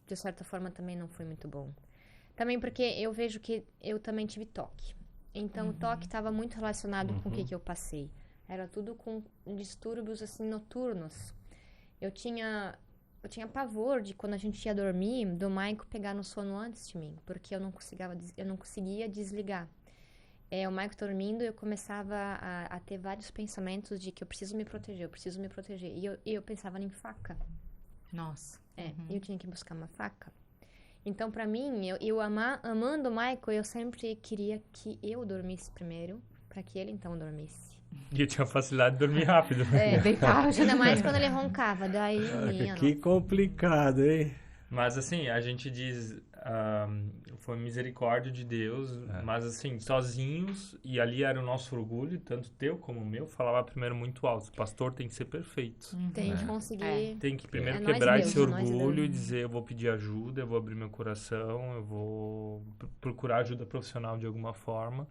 de certa forma também não foi muito bom. Também porque eu vejo que eu também tive toque. Então o toque estava muito relacionado com o que eu passei. Era tudo com distúrbios assim noturnos. Eu tinha pavor de quando a gente ia dormir, do Maico pegar no sono antes de mim, porque eu não conseguia desligar. O Maico dormindo, eu começava a ter vários pensamentos de que eu preciso me proteger. E eu pensava em faca. Nossa. Eu tinha que buscar uma faca. Então, pra mim, eu amando o Maico, eu sempre queria que eu dormisse primeiro, pra que ele então dormisse. E eu tinha facilidade de dormir rápido. Ainda mais quando ele roncava. Daí, que complicado, hein? Mas assim, a gente diz, foi misericórdia de Deus, mas assim, sozinhos, e ali era o nosso orgulho, tanto teu como o meu, falava primeiro muito alto, o pastor tem que ser perfeito. Tem que conseguir. Tem que primeiro quebrar esse orgulho e dizer, eu vou pedir ajuda, eu vou abrir meu coração, eu vou procurar ajuda profissional de alguma forma.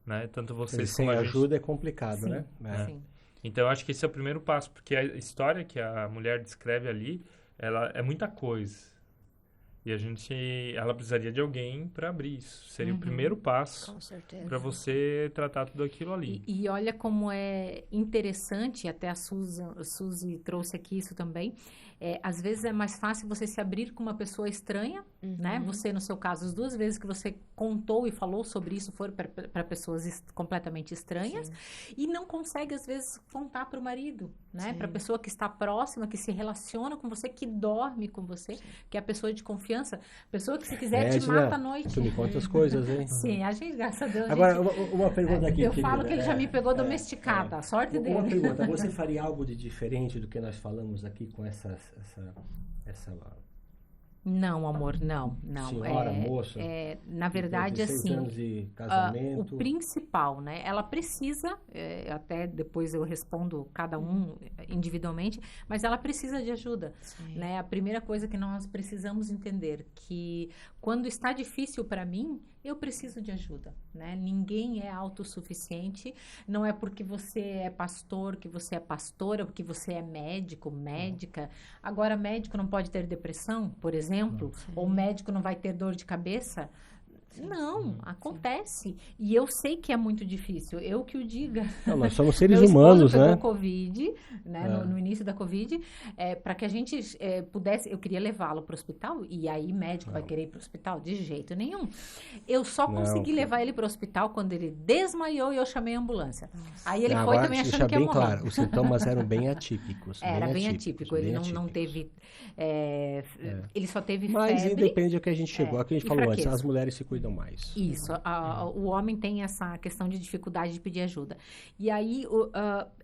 Né? Tanto vocês sem ajuda é complicado, sim, né? Sim. Então, eu acho que esse é o primeiro passo, porque a história que a mulher descreve ali, ela é muita coisa. E ela precisaria de alguém para abrir isso. Seria o primeiro passo para você tratar tudo aquilo ali. E olha como é interessante, até a Suzy trouxe aqui isso também, às vezes é mais fácil você se abrir com uma pessoa estranha, né? Você, no seu caso, as 2 vezes que você contou e falou sobre isso foram para pessoas completamente estranhas. Sim. E não consegue, às vezes, contar para o marido, né? Para a pessoa que está próxima, que se relaciona com você, que dorme com você, sim, que é a pessoa de confiança. Pessoa que, se quiser, te mata à noite. Tu me conta as coisas, hein? Sim, a gente, graças a Deus... Agora, uma pergunta aqui. Eu falo que ele já me pegou domesticada, a sorte dele. Uma pergunta, você faria algo de diferente do que nós falamos aqui com essa... Não, amor, não. Senhora, moça. Na verdade, assim, anos de casamento. O principal, né? Ela precisa, até depois eu respondo cada um individualmente, mas ela precisa de ajuda, né? A primeira coisa que nós precisamos entender que quando está difícil para mim, eu preciso de ajuda, né? Ninguém é autossuficiente, não é porque você é pastor, que você é pastora, porque você é médico, médica. Agora, médico não pode ter depressão, por exemplo, ou médico não vai ter dor de cabeça. Não, acontece. E eu sei que é muito difícil. Eu que o diga. Não, nós somos seres Meu humanos, esposo né? pegou Covid, né, no início da Covid, para que a gente pudesse... Eu queria levá-lo para o hospital, e aí médico vai querer ir para o hospital? De jeito nenhum. Eu só consegui levar ele para o hospital quando ele desmaiou e eu chamei a ambulância. Aí ele foi também achando que ia morrer. Claro, os sintomas eram bem atípicos. Era bem atípico. Ele não teve... Ele só teve Mas febre. independe do que a gente chegou. É o que a gente falou fraqueza. antes, as mulheres se cuidam mais. Isso. O homem tem essa questão de dificuldade de pedir ajuda. E aí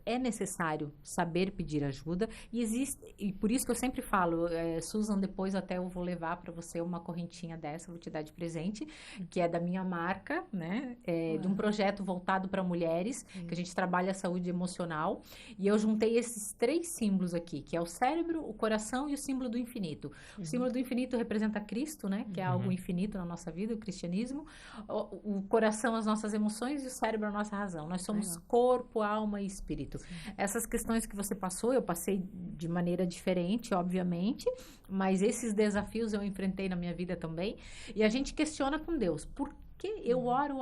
é necessário saber pedir ajuda. E por isso que eu sempre falo, Susan, depois até eu vou levar para você uma correntinha dessa, vou te dar de presente, que é da minha marca, né? De um projeto voltado para mulheres, que a gente trabalha a saúde emocional. E eu juntei esses 3 símbolos aqui, que é o cérebro, o coração e o símbolo do infinito. O símbolo do infinito representa Cristo, né? Que é algo infinito na nossa vida, o cristianismo. O coração, as nossas emoções, e o cérebro, a nossa razão. Nós somos corpo, alma e espírito. Essas questões que você passou, eu passei de maneira diferente, obviamente, mas esses desafios eu enfrentei na minha vida também. E a gente questiona com Deus, por que eu oro,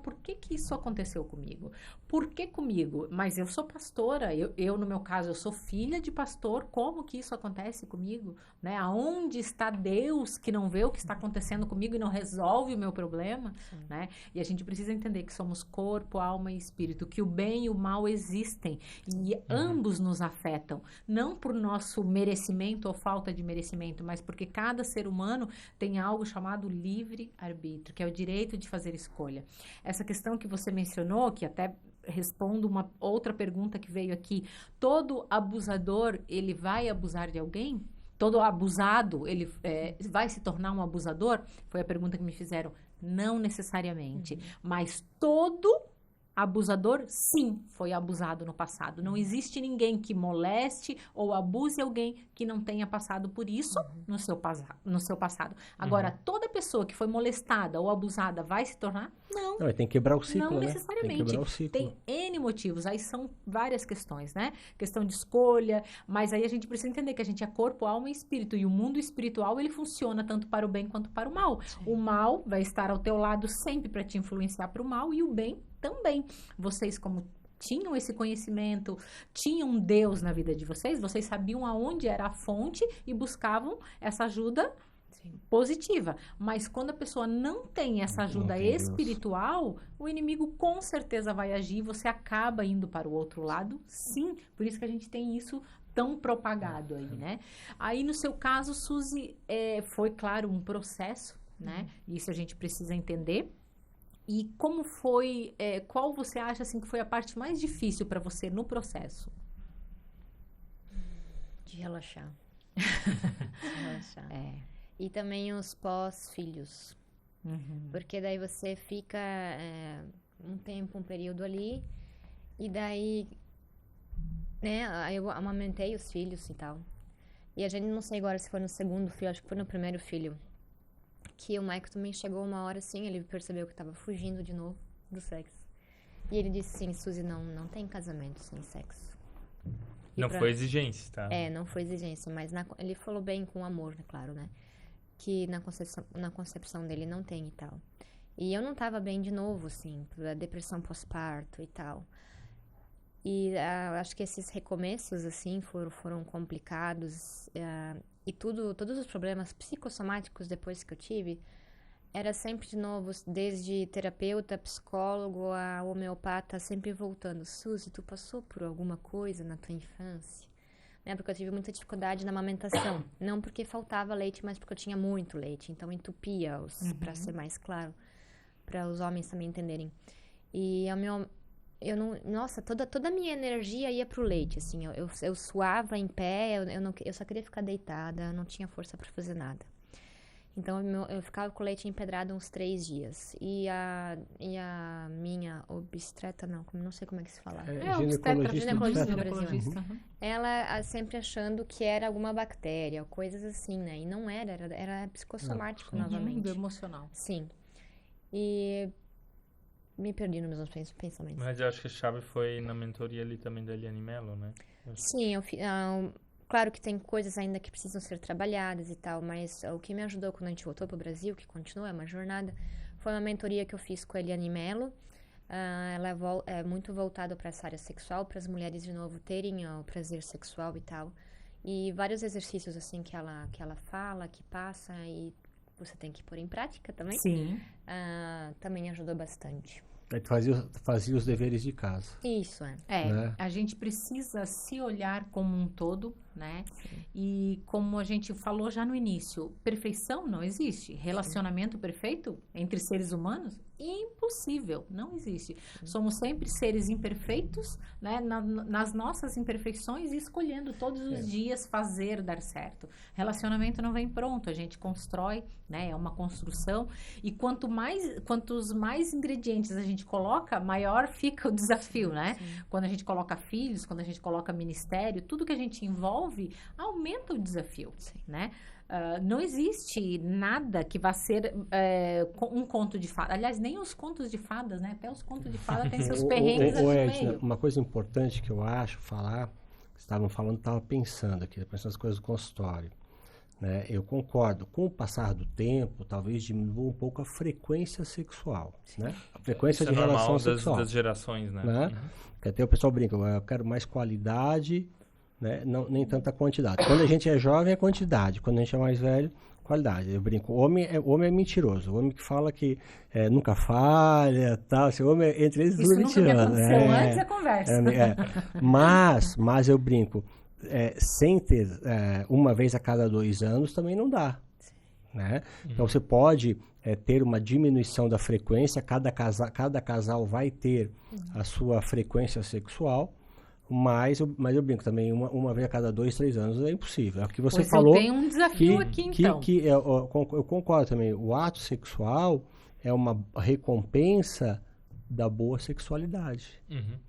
por que isso aconteceu comigo? Por que comigo? Mas eu sou pastora, eu no meu caso, eu sou filha de pastor, como que isso acontece comigo? Né? Aonde está Deus que não vê o que está acontecendo comigo e não resolve o meu problema? Né? E a gente precisa entender que somos corpo, alma e espírito, que o bem e o mal existem e ambos nos afetam, não por nosso merecimento ou falta de merecimento, mas porque cada ser humano tem algo chamado livre-arbítrio, que é o direito de fazer escolha. Essa questão que você mencionou, que até respondo uma outra pergunta que veio aqui, todo abusador, ele vai abusar de alguém? Todo abusado, ele vai se tornar um abusador? Foi a pergunta que me fizeram. Não necessariamente, mas todo abusador, sim, foi abusado no passado. Não existe ninguém que moleste ou abuse alguém que não tenha passado por isso no seu passado. Agora, toda pessoa que foi molestada ou abusada vai se tornar? Não. Não, tem que quebrar o ciclo, Não né? necessariamente. Tem que quebrar o ciclo. Tem N motivos, aí são várias questões, né? Questão de escolha, mas aí a gente precisa entender que a gente é corpo, alma e espírito, e o mundo espiritual, ele funciona tanto para o bem quanto para o mal. Sim. O mal vai estar ao teu lado sempre para te influenciar para o mal, e o bem também. Vocês, como tinham esse conhecimento, tinham Deus na vida de vocês, vocês sabiam aonde era a fonte e buscavam essa ajuda positiva. Mas quando a pessoa não tem essa ajuda espiritual, Deus, o inimigo com certeza vai agir, você acaba indo para o outro lado, sim. Por isso que a gente tem isso tão propagado aí, né? Aí, no seu caso, Suzy, foi, claro, um processo, né? Isso a gente precisa entender. E como foi, qual você acha assim, que foi a parte mais difícil para você no processo? De relaxar. De relaxar. E também os pós-filhos. Porque daí você fica um período ali, e daí, né, eu amamentei os filhos e tal. E a gente não sei agora se foi no segundo filho, acho que foi no primeiro filho. Que o Michael também chegou uma hora assim, ele percebeu que estava fugindo de novo do sexo. E ele disse assim, Suzy, não tem casamento sem sexo. Não foi exigência, tá? Não foi exigência, mas ele falou bem com amor, né, claro, né? Que na concepção dele não tem e tal. E eu não tava bem de novo, assim, por depressão pós-parto e tal. E acho que esses recomeços, assim, foram complicados. E todos os problemas psicossomáticos depois que eu tive, era sempre de novo, desde terapeuta, psicólogo, a homeopata, sempre voltando. Suzy, tu passou por alguma coisa na tua infância? Porque eu tive muita dificuldade na amamentação. Não porque faltava leite, mas porque eu tinha muito leite. Então, entupia, para ser mais claro, para os homens também entenderem. E nossa, toda a minha energia ia pro leite, assim. Eu suava em pé, eu só queria ficar deitada, eu não tinha força para fazer nada. Então, eu ficava com o leite empedrado uns 3 dias. E a minha obstetra, não sei como é que se fala. Ginecologista no Brasil. Ela sempre achando que era alguma bactéria, coisas assim, né? E não era psicossomático novamente. Emocional. Sim. E me perdi nos meus pensamentos. Mas eu acho que a chave foi na mentoria ali também da Eliane Mello, né? Sim, claro que tem coisas ainda que precisam ser trabalhadas e tal, mas o que me ajudou quando a gente voltou para o Brasil, que continua, é uma jornada, Foi uma mentoria que eu fiz com a Eliane Mello. Ela é muito voltada para essa área sexual, para as mulheres, de novo, terem o prazer sexual e tal. E vários exercícios, assim, que ela fala, que passa, e você tem que pôr em prática também. Sim. Também ajudou bastante. Fazia os deveres de casa. Isso, né? A gente precisa se olhar como um todo, né? Sim. E como a gente falou já no início, perfeição não existe. Relacionamento perfeito entre seres humanos? Impossível, não existe. Somos sempre seres imperfeitos, né? Nas nossas imperfeições, e escolhendo todos os dias fazer dar certo. Relacionamento não vem pronto, a gente constrói, né? É uma construção, e quantos mais ingredientes a gente coloca, maior fica o desafio, né? Sim. Quando a gente coloca filhos, quando a gente coloca ministério, tudo que a gente envolve aumenta o desafio, né? Não existe nada que vá ser um conto de fada. Aliás, nem os contos de fadas, né? Até os contos de fada têm seus perrengues ali no meio. Uma coisa importante que eu acho falar, estavam falando, estava pensando aqui, pensando nas coisas do consultório. Né? Eu concordo, com o passar do tempo, talvez diminua um pouco a frequência sexual, né? A frequência de relação sexual. Das gerações, né? Porque até o pessoal brinca, eu quero mais qualidade, né? Não, nem tanta quantidade. Quando a gente é jovem é quantidade, quando a gente é mais velho, qualidade. Eu brinco, o homem é mentiroso, o homem que fala que nunca falha, tal, esse homem entre eles tudo mentiroso. Isso nunca me aconteceu antes da conversa. Mas eu brinco, sem ter uma vez a cada 2 anos também não dá, né? Então você pode ter uma diminuição da frequência, cada casal vai ter a sua frequência sexual, mas eu brinco também, uma vez a cada 2, 3 anos é impossível. É o que você falou. Tem um desafio aqui, então. Eu concordo também, o ato sexual é uma recompensa da boa sexualidade,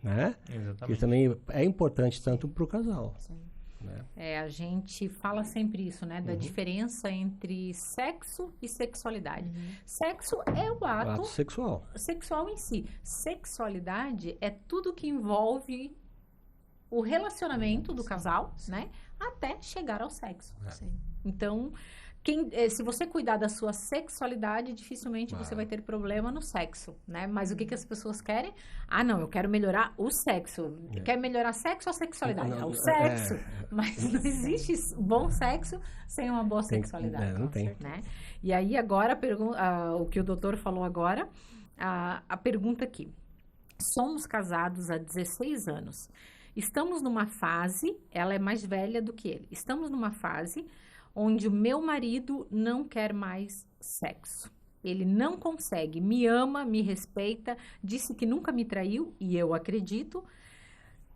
né? Exatamente. Que também é importante tanto para o casal. Né? A gente fala sempre isso, né? Da diferença entre sexo e sexualidade. Sexo é o ato sexual em si. Sexualidade é tudo que envolve o relacionamento do casal, né? Até chegar ao sexo. Então, se você cuidar da sua sexualidade, dificilmente você vai ter problema no sexo, né? Mas o que as pessoas querem? Não, eu quero melhorar o sexo. Quer melhorar sexo ou sexualidade? O sexo. Mas não existe bom sexo sem uma boa sexualidade. Não tem. Né? E aí, agora, o que o doutor falou agora, a pergunta aqui. Somos casados há 16 anos. Estamos numa fase, ela é mais velha do que ele. Estamos numa fase onde o meu marido não quer mais sexo. Ele não consegue, me ama, me respeita, disse que nunca me traiu, e eu acredito.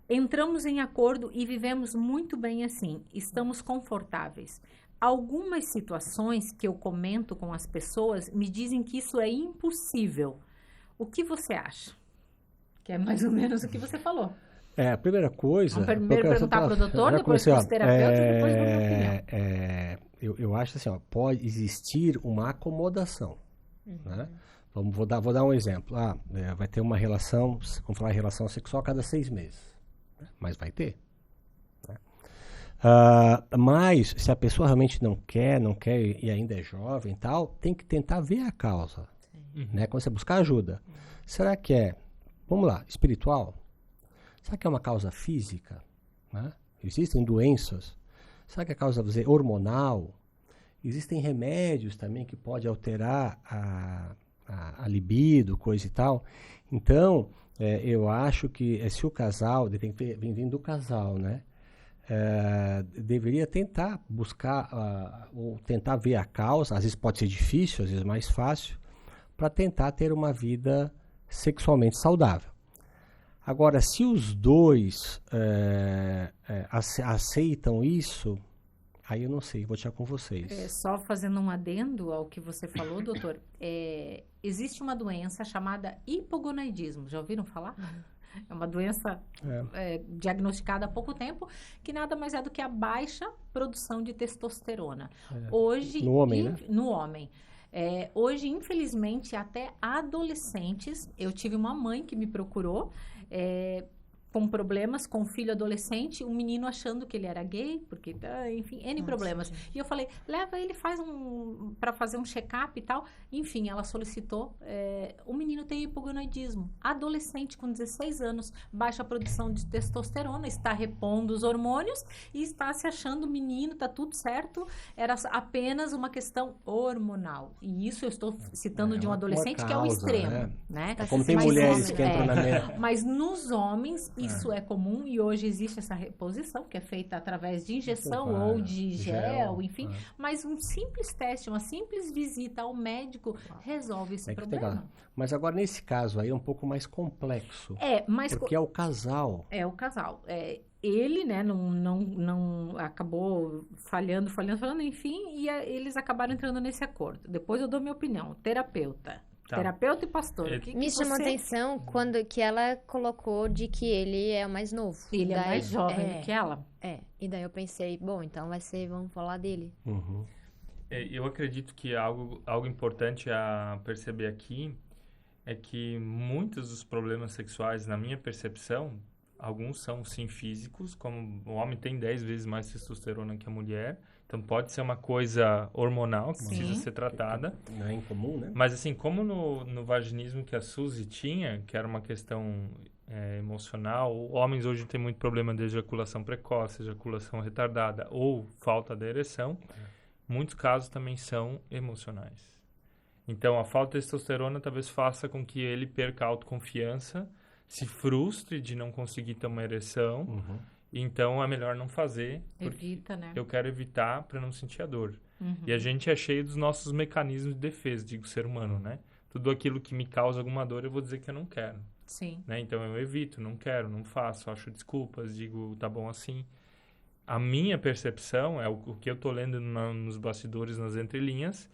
Entramos em acordo e vivemos muito bem assim, estamos confortáveis. Algumas situações que eu comento com as pessoas me dizem que isso é impossível. O que você acha? Que é mais ou menos o que você falou. A primeira coisa... Vamos primeiro perguntar para o doutor, depois para os terapeutas, depois para a minha opinião. Eu acho assim, pode existir uma acomodação. Né? Vou dar um exemplo. Vai ter uma relação, vamos falar em relação sexual a cada 6 meses. Mas vai ter. Né? Mas, se a pessoa realmente não quer e ainda é jovem e tal, tem que tentar ver a causa. Né? Quando você buscar ajuda. Será que é, vamos lá, espiritual? Será que é uma causa física? Né? Existem doenças? Será que é causa hormonal? Existem remédios também que podem alterar a libido, coisa e tal. Então, eu acho que se o casal, tem que vir do casal, né? Deveria tentar buscar, ou tentar ver a causa, às vezes pode ser difícil, às vezes mais fácil, para tentar ter uma vida sexualmente saudável. Agora, se os dois aceitam isso, aí eu não sei, vou deixar com vocês. Só fazendo um adendo ao que você falou, doutor, existe uma doença chamada hipogonadismo, já ouviram falar? É uma doença diagnosticada há pouco tempo, que nada mais é do que a baixa produção de testosterona. Hoje, no homem, né? No homem. Hoje, infelizmente, até adolescentes, eu tive uma mãe que me procurou, com problemas, com um filho adolescente, um menino achando que ele era gay, porque, enfim, N problemas. Gente. E eu falei, leva ele, para fazer um check-up e tal. Enfim, ela solicitou. O menino tem hipogonadismo. Adolescente, com 16 anos, baixa produção de testosterona, está repondo os hormônios e está se achando menino, tá tudo certo. Era apenas uma questão hormonal. E isso eu estou citando de um adolescente causa, que é o extremo, né? Como tem mulheres que entram na minha... Mas nos homens, isso é comum e hoje existe essa reposição, que é feita através de injeção ou de gel, enfim. Mas um simples teste, uma simples visita ao médico resolve esse problema. Mas agora, nesse caso aí, é um pouco mais complexo. Mas... Porque é o casal. Ele, né, não acabou falhando, enfim, e eles acabaram entrando nesse acordo. Depois eu dou minha opinião. Terapeuta e pastor. Me chamou atenção quando que ela colocou de que ele é o mais novo. Ele é mais jovem do que ela. E daí eu pensei, bom, então vamos falar dele. Uhum. Eu acredito que algo importante a perceber aqui é que muitos dos problemas sexuais, na minha percepção, alguns são sim físicos, como o homem tem 10 vezes mais testosterona que a mulher. Então, pode ser uma coisa hormonal que precisa ser tratada. Não é incomum, né? Mas, assim, como no vaginismo que a Suzy tinha, que era uma questão emocional, homens hoje têm muito problema de ejaculação precoce, ejaculação retardada ou falta de ereção. Muitos casos também são emocionais. Então, a falta de testosterona talvez faça com que ele perca a autoconfiança, se frustre de não conseguir ter uma ereção. Então, é melhor não fazer. Evita, né? Eu quero evitar para não sentir a dor. E a gente é cheio dos nossos mecanismos de defesa, digo, ser humano, né? Tudo aquilo que me causa alguma dor, eu vou dizer que eu não quero. Sim. Né? Então, eu evito, não quero, não faço, acho desculpas, digo, tá bom assim. A minha percepção, o que eu tô lendo nos bastidores, nas entrelinhas,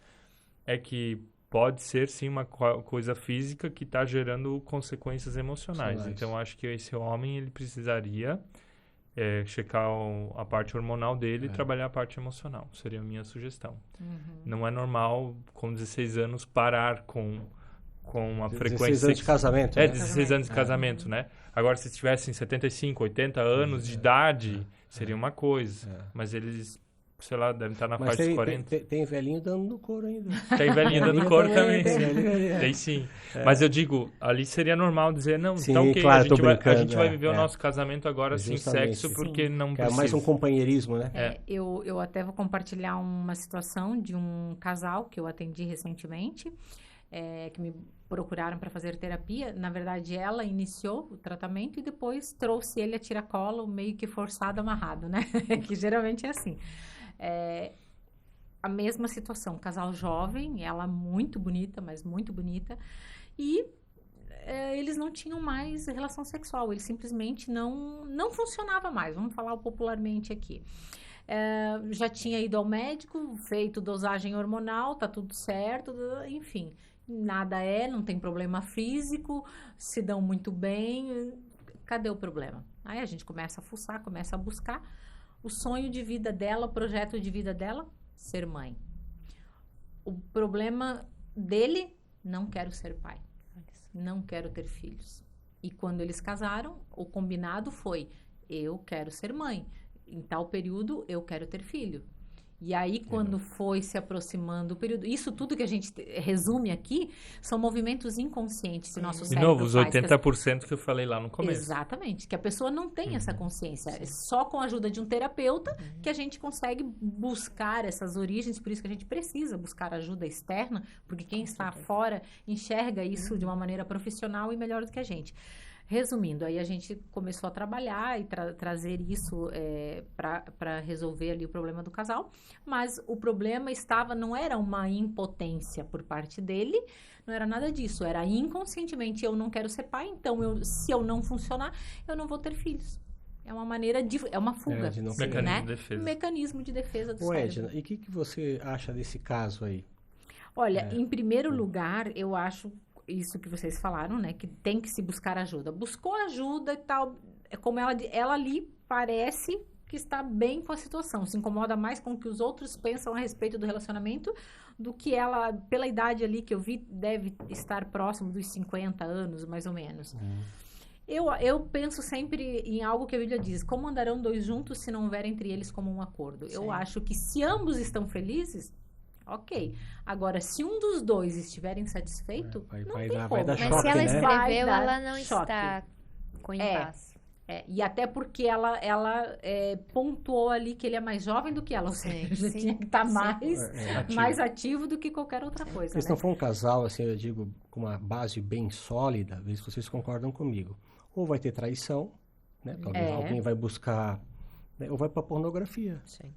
é que pode ser, sim, uma coisa física que está gerando consequências emocionais. Então, acho que esse homem, ele precisaria checar a parte hormonal dele e trabalhar a parte emocional. Seria a minha sugestão. Não é normal, com 16 anos, parar com uma frequência... 16 anos de casamento. 16 anos de casamento, né? Agora, se tivessem 75, 80 anos de idade, seria uma coisa. Mas eles... sei lá, deve estar na faixa dos 40. Tem velhinho dando no couro ainda. Tem velhinho dando no couro também. Tem sim. Mas eu digo, ali seria normal dizer, não, sim, tá ok, claro, a gente vai viver o nosso casamento agora sem sexo, porque não precisa. É mais um companheirismo, né? Eu até vou compartilhar uma situação de um casal que eu atendi recentemente, que me procuraram para fazer terapia. Na verdade, ela iniciou o tratamento e depois trouxe ele a tiracolo, meio que forçado, amarrado, né? Que geralmente é assim. A mesma situação, casal jovem, ela muito bonita, mas muito bonita, e eles não tinham mais relação sexual, ele simplesmente não funcionava mais, vamos falar popularmente aqui. Já tinha ido ao médico, feito dosagem hormonal, tá tudo certo, enfim, nada não tem problema físico, se dão muito bem, cadê o problema? Aí a gente começa a fuçar, começa a buscar. O sonho de vida dela, o projeto de vida dela, ser mãe. O problema dele, não quero ser pai. Não quero ter filhos. E quando eles casaram, o combinado foi, eu quero ser mãe. Em tal período, eu quero ter filho. E aí, quando foi se aproximando o período... Isso tudo que a gente resume aqui são movimentos inconscientes do nosso cérebro. De novo, os 80% que eu falei lá no começo. Exatamente. Que a pessoa não tem essa consciência. É só com a ajuda de um terapeuta que a gente consegue buscar essas origens. Por isso que a gente precisa buscar ajuda externa, porque quem está fora enxerga isso de uma maneira profissional e melhor do que a gente. Resumindo, aí a gente começou a trabalhar e trazer isso para resolver ali o problema do casal, mas o problema não era uma impotência por parte dele, não era nada disso, era inconscientemente, eu não quero ser pai, então se eu não funcionar, eu não vou ter filhos. É uma maneira é uma fuga, de né? Mecanismo de defesa do cérebro. Edna, e o que você acha desse caso aí? Olha, em primeiro lugar, eu acho... isso que vocês falaram, né? Que tem que se buscar ajuda. Buscou ajuda e tal. É como ela ali parece que está bem com a situação. Se incomoda mais com o que os outros pensam a respeito do relacionamento do que ela, pela idade ali que eu vi, deve estar próximo dos 50 anos, mais ou menos. Eu penso sempre em algo que a Bíblia diz: como andarão dois juntos se não houver entre eles como um acordo? Sim. Eu acho que se ambos estão felizes, ok. Agora, se um dos dois estiver insatisfeito, não tem como. Mas choque, se ela escreveu, ela não está com impasse. E até porque ela pontuou ali que ele é mais jovem do que ela, ou seja, tinha que estar mais ativo do que qualquer outra coisa. Se não for um casal, assim, eu digo, com uma base bem sólida, vê se vocês concordam comigo. Ou vai ter traição, né? Alguém vai buscar, né? Ou vai para pornografia. Sim.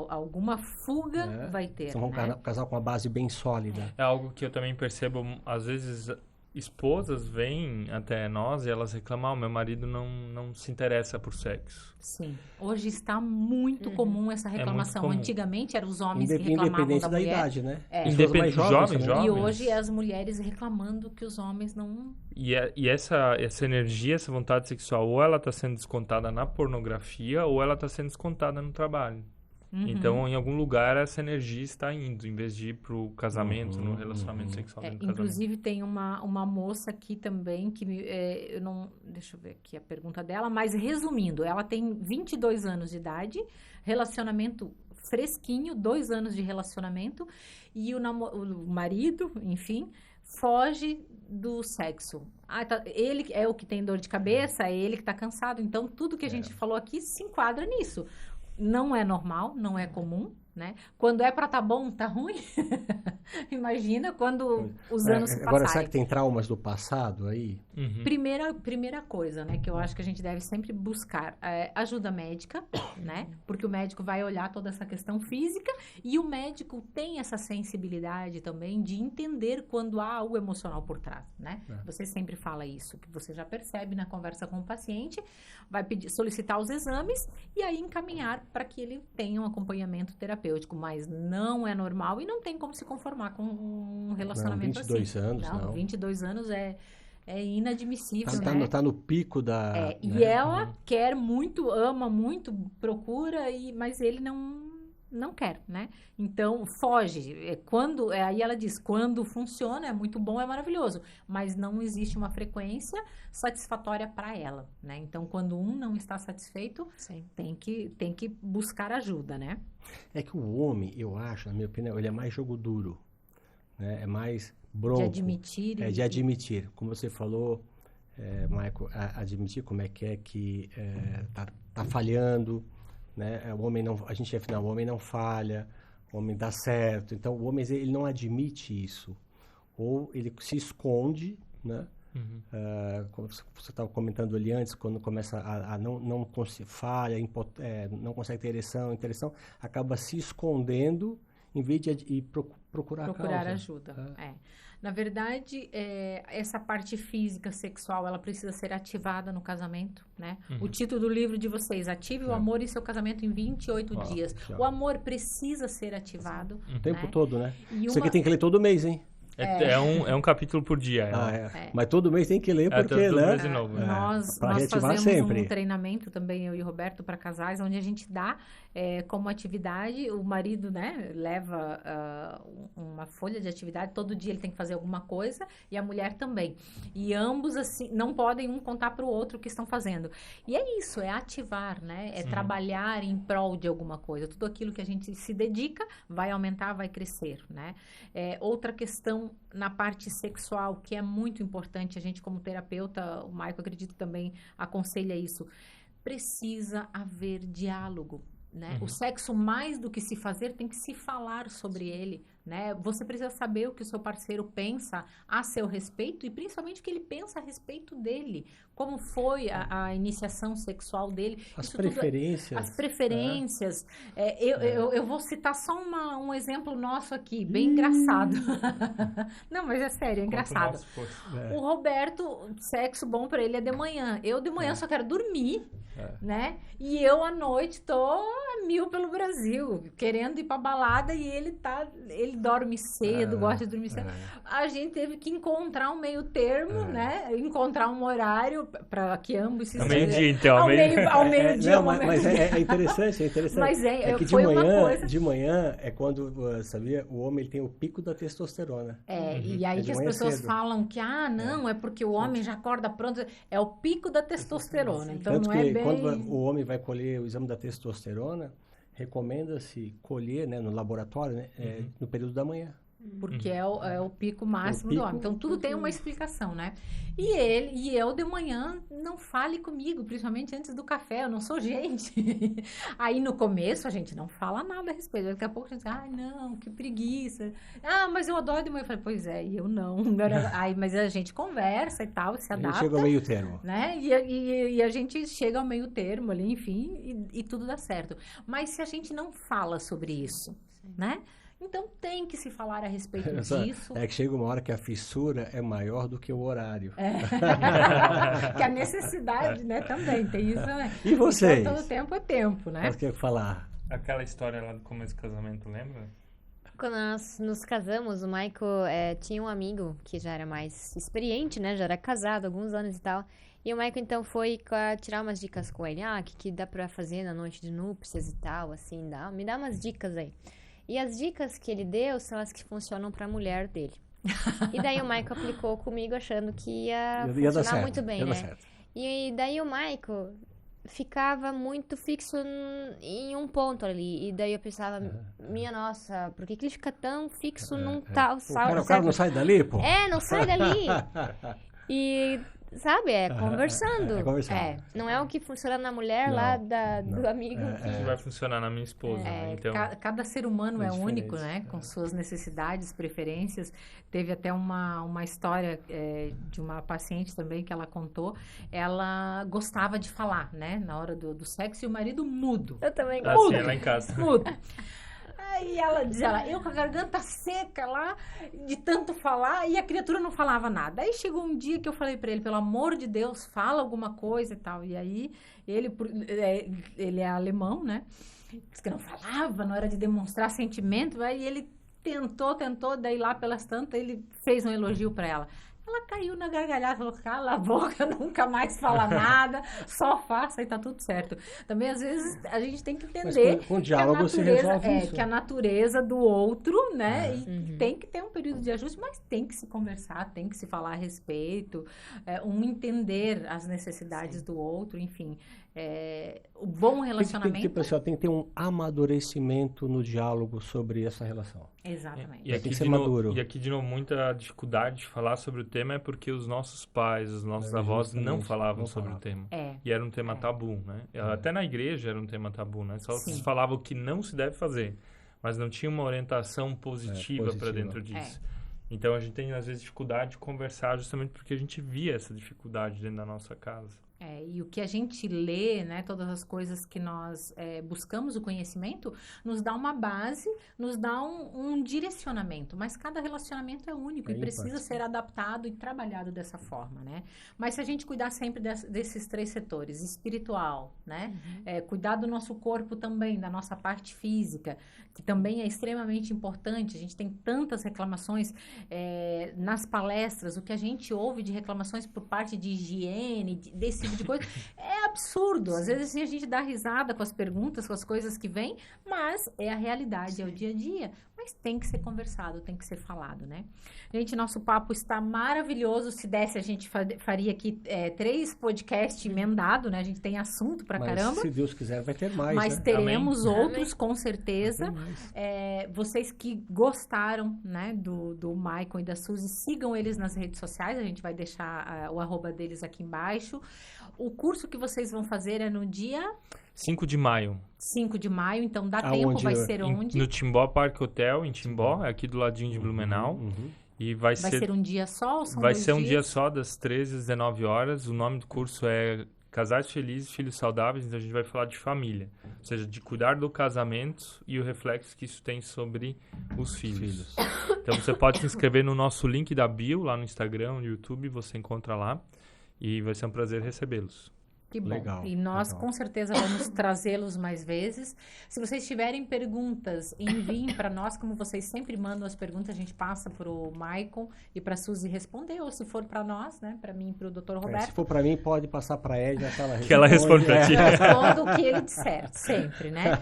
Alguma fuga vai ter. Então, um casal com uma base bem sólida. É algo que eu também percebo, às vezes... Esposas vêm até nós e elas reclamam: meu marido não se interessa por sexo. Sim. Hoje está muito comum essa reclamação. Comum. Antigamente eram os homens que reclamavam da mulher. Independente da idade, né? Independente, jovens. E hoje é as mulheres reclamando que os homens não... E essa energia, essa vontade sexual, ou ela está sendo descontada na pornografia, ou ela está sendo descontada no trabalho. Então, em algum lugar, essa energia está indo, em vez de ir para o casamento, no relacionamento sexual. Inclusive, tem uma moça aqui também, que eu não... Deixa eu ver aqui a pergunta dela, mas resumindo, ela tem 22 anos de idade, relacionamento fresquinho, 2 anos de relacionamento, e o marido, enfim, foge do sexo. Ele é o que tem dor de cabeça, é ele que está cansado, então tudo que a gente falou aqui se enquadra nisso. Não é normal, não é comum, né? Quando é pra tá bom, tá ruim. Imagina quando os anos se passarem. Agora, será que tem traumas do passado aí? Primeira coisa, né? Que eu acho que a gente deve sempre buscar ajuda médica, né? Porque o médico vai olhar toda essa questão física e o médico tem essa sensibilidade também de entender quando há o emocional por trás, né? Você sempre fala isso, que você já percebe na conversa com o paciente, vai solicitar os exames e aí encaminhar para que ele tenha um acompanhamento terapêutico, mas não é normal e não tem como se conformar com um relacionamento 22 anos, não. 22 anos é inadmissível, né? Tá no pico da... né? E ela quer muito, ama muito, procura, mas ele não quer, né? Então, foge. Aí ela diz, quando funciona, é muito bom, é maravilhoso, mas não existe uma frequência satisfatória para ela, né? Então, quando um não está satisfeito, tem que buscar ajuda, né? É que o homem, eu acho, na minha opinião, ele é mais jogo duro, né? É mais bronco. De admitir. De admitir. Como você falou, Michael, admitir como é que tá falhando, né? O homem não, a gente o homem não falha, o homem dá certo. Então, o homem, ele não admite isso. Ou ele se esconde, né? Como você estava comentando ali antes, quando começa não falha, não consegue ter ereção, acaba se escondendo em vez de procurar ajuda. Na verdade, essa parte física, sexual, ela precisa ser ativada no casamento, né? O título do livro de vocês, Ative o Amor em Seu Casamento em 28 dias. O amor precisa ser ativado. O tempo todo, né? Isso aqui tem que ler todo mês, hein? É um capítulo por dia. Mas todo mês tem que ler, porque, todo né? mês de novo, Nós fazemos sempre. Um treinamento também, eu e o Roberto, para casais, onde a gente dá como atividade, o marido, né, leva uma folha de atividade, todo dia ele tem que fazer alguma coisa, e a mulher também. E ambos, assim, não podem um contar para o outro o que estão fazendo. E é isso, é ativar, né? É trabalhar em prol de alguma coisa. Tudo aquilo que a gente se dedica vai aumentar, vai crescer, né? Outra questão na parte sexual, que é muito importante, a gente como terapeuta, o Michael, acredito, também aconselha isso, precisa haver diálogo, né? O sexo, mais do que se fazer, tem que se falar sobre ele, né? Você precisa saber o que o seu parceiro pensa a seu respeito e principalmente o que ele pensa a respeito dele. Como foi a iniciação sexual dele. As preferências. As preferências. Eu vou citar só um exemplo nosso aqui, bem engraçado. Não, mas é sério, é engraçado. O Roberto, sexo bom pra ele é de manhã. Eu de manhã só quero dormir, né? E eu à noite tô mil pelo Brasil, querendo ir pra balada e ele dorme cedo, gosta de dormir cedo. A gente teve que encontrar um meio termo, né? Encontrar um horário para que ambos se... Ao meio-dia, então. Ao meio-dia. Mas é interessante, Mas que foi uma coisa... de manhã é quando, sabia, o homem tem o pico da testosterona. E aí que as pessoas cedo. falam que, não, é porque o homem já acorda pronto. É o pico da testosterona, então Tanto não é que bem... quando o homem vai colher o exame da testosterona, recomenda-se colher, né, no laboratório, né, no período da manhã. Porque é o pico máximo do homem. Então, tudo tem uma explicação, né? E eu de manhã, não fale comigo, principalmente antes do café, eu não sou gente. Aí, no começo, a gente não fala nada a respeito. Daqui a pouco a gente diz, não, que preguiça. Mas eu adoro de manhã. Eu falei, pois é, e eu não. Aí, mas a gente conversa e tal, se adapta. A gente chega ao meio termo. Né? E a gente chega ao meio termo ali, enfim, e tudo dá certo. Mas se a gente não fala sobre isso, né? Então, tem que se falar a respeito disso. É que chega uma hora que a fissura é maior do que o horário. Que a necessidade, né, também tem isso, né? E vocês? Então, todo tempo é tempo, né? Mas o que eu falar? Aquela história lá do começo do casamento, lembra? Quando nós nos casamos, o Michael tinha um amigo que já era mais experiente, né? Já era casado há alguns anos e tal. E o Michael, então, foi tirar umas dicas com ele. O que dá pra fazer na noite de núpcias e tal, assim, me dá umas dicas aí. E as dicas que ele deu são as que funcionam para a mulher dele. E daí o Michael aplicou comigo achando que ia funcionar muito bem, né? Certo. E daí o Michael ficava muito fixo em um ponto ali. E daí eu pensava, minha nossa, por que ele fica tão fixo num tal... O cara não sai dali, pô? Não sai dali. E... Sabe, conversando. Não é o que funciona na mulher lá do amigo. Que vai funcionar na minha esposa. Então... Cada ser humano é único, né? Com suas necessidades, preferências. Teve até uma história de uma paciente também que ela contou. Ela gostava de falar, né? Na hora do sexo e o marido mudo. Eu também gosto. Assim, lá em casa. Mudo. Aí ela dizia, eu com a garganta seca lá, de tanto falar, e a criatura não falava nada. Aí chegou um dia que eu falei pra ele, pelo amor de Deus, fala alguma coisa e tal. E aí, ele é alemão, né? Diz que não falava, não era de demonstrar sentimento. Aí ele tentou, daí lá pelas tantas, ele fez um elogio pra ela. Ela caiu na gargalhada, falou, cala a boca, nunca mais fala nada, só faça e tá tudo certo. Também, às vezes, a gente tem que entender com diálogo se resolve isso. Que a natureza do outro, né, e tem que ter um período de ajuste, mas tem que se conversar, tem que se falar a respeito, um entender as necessidades do outro, enfim. O bom relacionamento... Pessoal, tem que ter um amadurecimento no diálogo sobre essa relação. Exatamente. E aqui, tem que ser maduro. E aqui, de novo, muita dificuldade de falar sobre o tema é porque os nossos pais, os nossos avós não falavam sobre o tema. E era um tema tabu, né? Até na igreja era um tema tabu, né? Só se falava o que não se deve fazer, mas não tinha uma orientação positiva para dentro disso. Então, a gente tem, às vezes, dificuldade de conversar justamente porque a gente via essa dificuldade dentro da nossa casa. E o que a gente lê, né, todas as coisas que nós buscamos o conhecimento, nos dá uma base, nos dá um direcionamento, mas cada relacionamento é único e precisa ser adaptado e trabalhado dessa forma, né? Mas se a gente cuidar sempre desses três setores, espiritual, né? Cuidar do nosso corpo também, da nossa parte física, que também é extremamente importante, a gente tem tantas reclamações nas palestras, o que a gente ouve de reclamações por parte de higiene, desse tipo de coisa, é absurdo. Às vezes assim, a gente dá risada com as perguntas, com as coisas que vêm, mas é a realidade, é o dia a dia. Mas tem que ser conversado, tem que ser falado, né? Gente, nosso papo está maravilhoso. Se desse, a gente faria aqui 3 podcasts emendados, né? A gente tem assunto pra caramba. Se Deus quiser, vai ter mais, mas né? teremos outros, com certeza. Vocês que gostaram, né, do Michael e da Suzy, sigam eles nas redes sociais. A gente vai deixar o @ deles aqui embaixo. O curso que vocês vão fazer é no dia... 5 de maio. 5 de maio, então dá tempo, vai ser onde? No Timbó Park Hotel, em Timbó, aqui do ladinho de Blumenau. E vai ser um dia só ou são Vai 2 ser um dias? dia só, das 13 às 19 horas. O nome do curso é Casais Felizes, Filhos Saudáveis. Então a gente vai falar de família. Ou seja, de cuidar do casamento e o reflexo que isso tem sobre os filhos. Então você pode se inscrever no nosso link da bio, lá no Instagram, no YouTube, você encontra lá. E vai ser um prazer recebê-los. Que bom. Legal, E nós, legal. com certeza, vamos trazê-los mais vezes. Se vocês tiverem perguntas, enviem para nós, como vocês sempre mandam as perguntas, a gente passa para o Maicon e para a Suzy responder, ou se for para nós, né, para mim e para o Dr. Roberto. Se for para mim, pode passar para a Edna, que ela responde para ti. Respondo o que ele disser, sempre, né?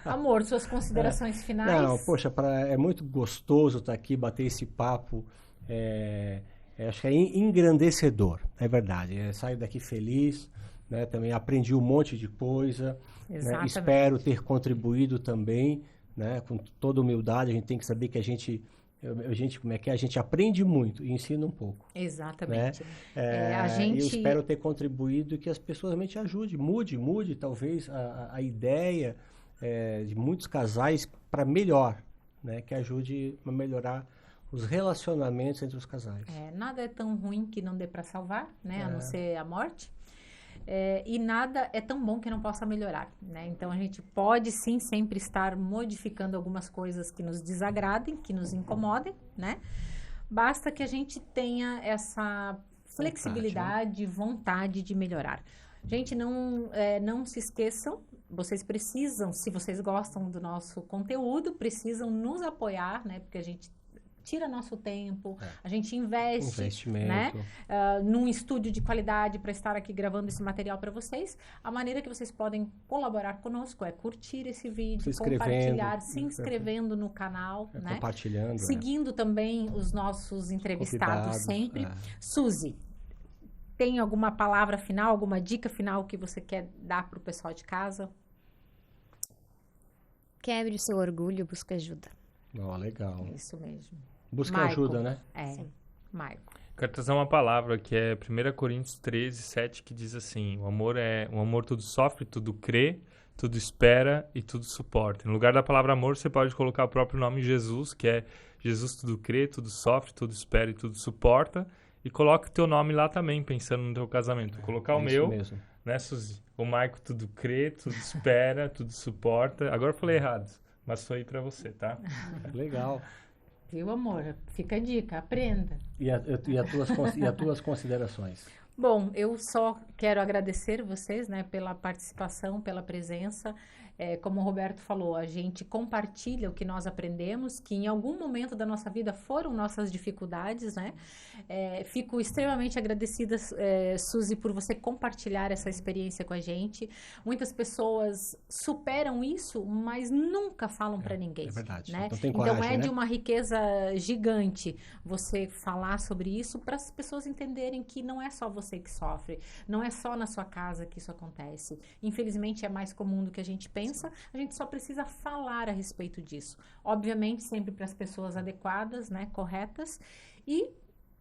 Amor, suas considerações finais? Não, poxa, é muito gostoso estar aqui, bater esse papo. Acho que é engrandecedor, é verdade. Saio daqui feliz, né? Também aprendi um monte de coisa. Né? Espero ter contribuído também, né? Com toda humildade. A gente tem que saber que a gente a gente aprende muito e ensina um pouco. Exatamente. Né? Eu espero ter contribuído e que as pessoas realmente ajudem, mude talvez a ideia de muitos casais para melhor, né? Que ajude a melhorar os relacionamentos entre os casais. Nada é tão ruim que não dê para salvar, né? A não ser a morte. E nada é tão bom que não possa melhorar, né? Então, a gente pode, sim, sempre estar modificando algumas coisas que nos desagradem, que nos incomodem, né? Basta que a gente tenha essa flexibilidade, vontade de melhorar. Gente, não se esqueçam, vocês precisam, se vocês gostam do nosso conteúdo, precisam nos apoiar, né? Porque a gente tira nosso tempo, a gente investe, né, num estúdio de qualidade para estar aqui gravando esse material para vocês. A maneira que vocês podem colaborar conosco é curtir esse vídeo, compartilhar, se inscrevendo no canal, né? Compartilhando. Seguindo também os nossos entrevistados sempre. Suzy, tem alguma palavra final, alguma dica final que você quer dar para o pessoal de casa? Quebre o seu orgulho, busque ajuda. Legal. Isso mesmo. Busca ajuda, né? Maicon. Quero trazer uma palavra que é 1 Coríntios 13, 7, que diz assim: o amor tudo sofre, tudo crê, tudo espera e tudo suporta. No lugar da palavra amor, você pode colocar o próprio nome Jesus, que é Jesus tudo crê, tudo sofre, tudo espera e tudo suporta. E coloca o teu nome lá também, pensando no teu casamento. Vou colocar o meu, mesmo. Né, Suzy? O Maicon tudo crê, tudo espera, tudo suporta. Agora eu falei errado, mas foi pra você, tá? Legal. Viu, amor? Fica a dica, aprenda. E as tuas considerações? Bom, eu só quero agradecer vocês, né, pela participação, pela presença. Como o Roberto falou, a gente compartilha o que nós aprendemos, que em algum momento da nossa vida foram nossas dificuldades, né? Fico extremamente agradecida, Suzy, por você compartilhar essa experiência com a gente. Muitas pessoas superam isso, mas nunca falam para ninguém. É verdade. Né? Não tem coragem, então, de né? uma riqueza gigante você falar sobre isso para as pessoas entenderem que não é só você que sofre, não é só na sua casa que isso acontece. Infelizmente, é mais comum do que a gente pensa. A gente só precisa falar a respeito disso. Obviamente, sempre para as pessoas adequadas, né, corretas. E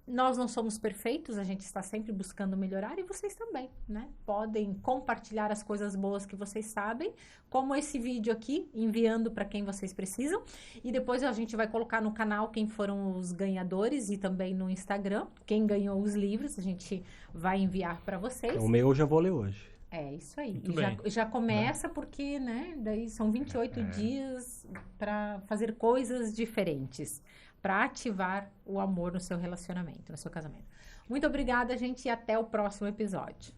nós não somos perfeitos, a gente está sempre buscando melhorar e vocês também, né? Podem compartilhar as coisas boas que vocês sabem, como esse vídeo aqui, enviando para quem vocês precisam. E depois a gente vai colocar no canal quem foram os ganhadores e também no Instagram, quem ganhou os livros, a gente vai enviar para vocês. O meu eu já vou ler hoje. Isso aí. Muito E já começa porque, né, daí são 28 dias para fazer coisas diferentes, para ativar o amor no seu relacionamento, no seu casamento. Muito obrigada, gente, e até o próximo episódio.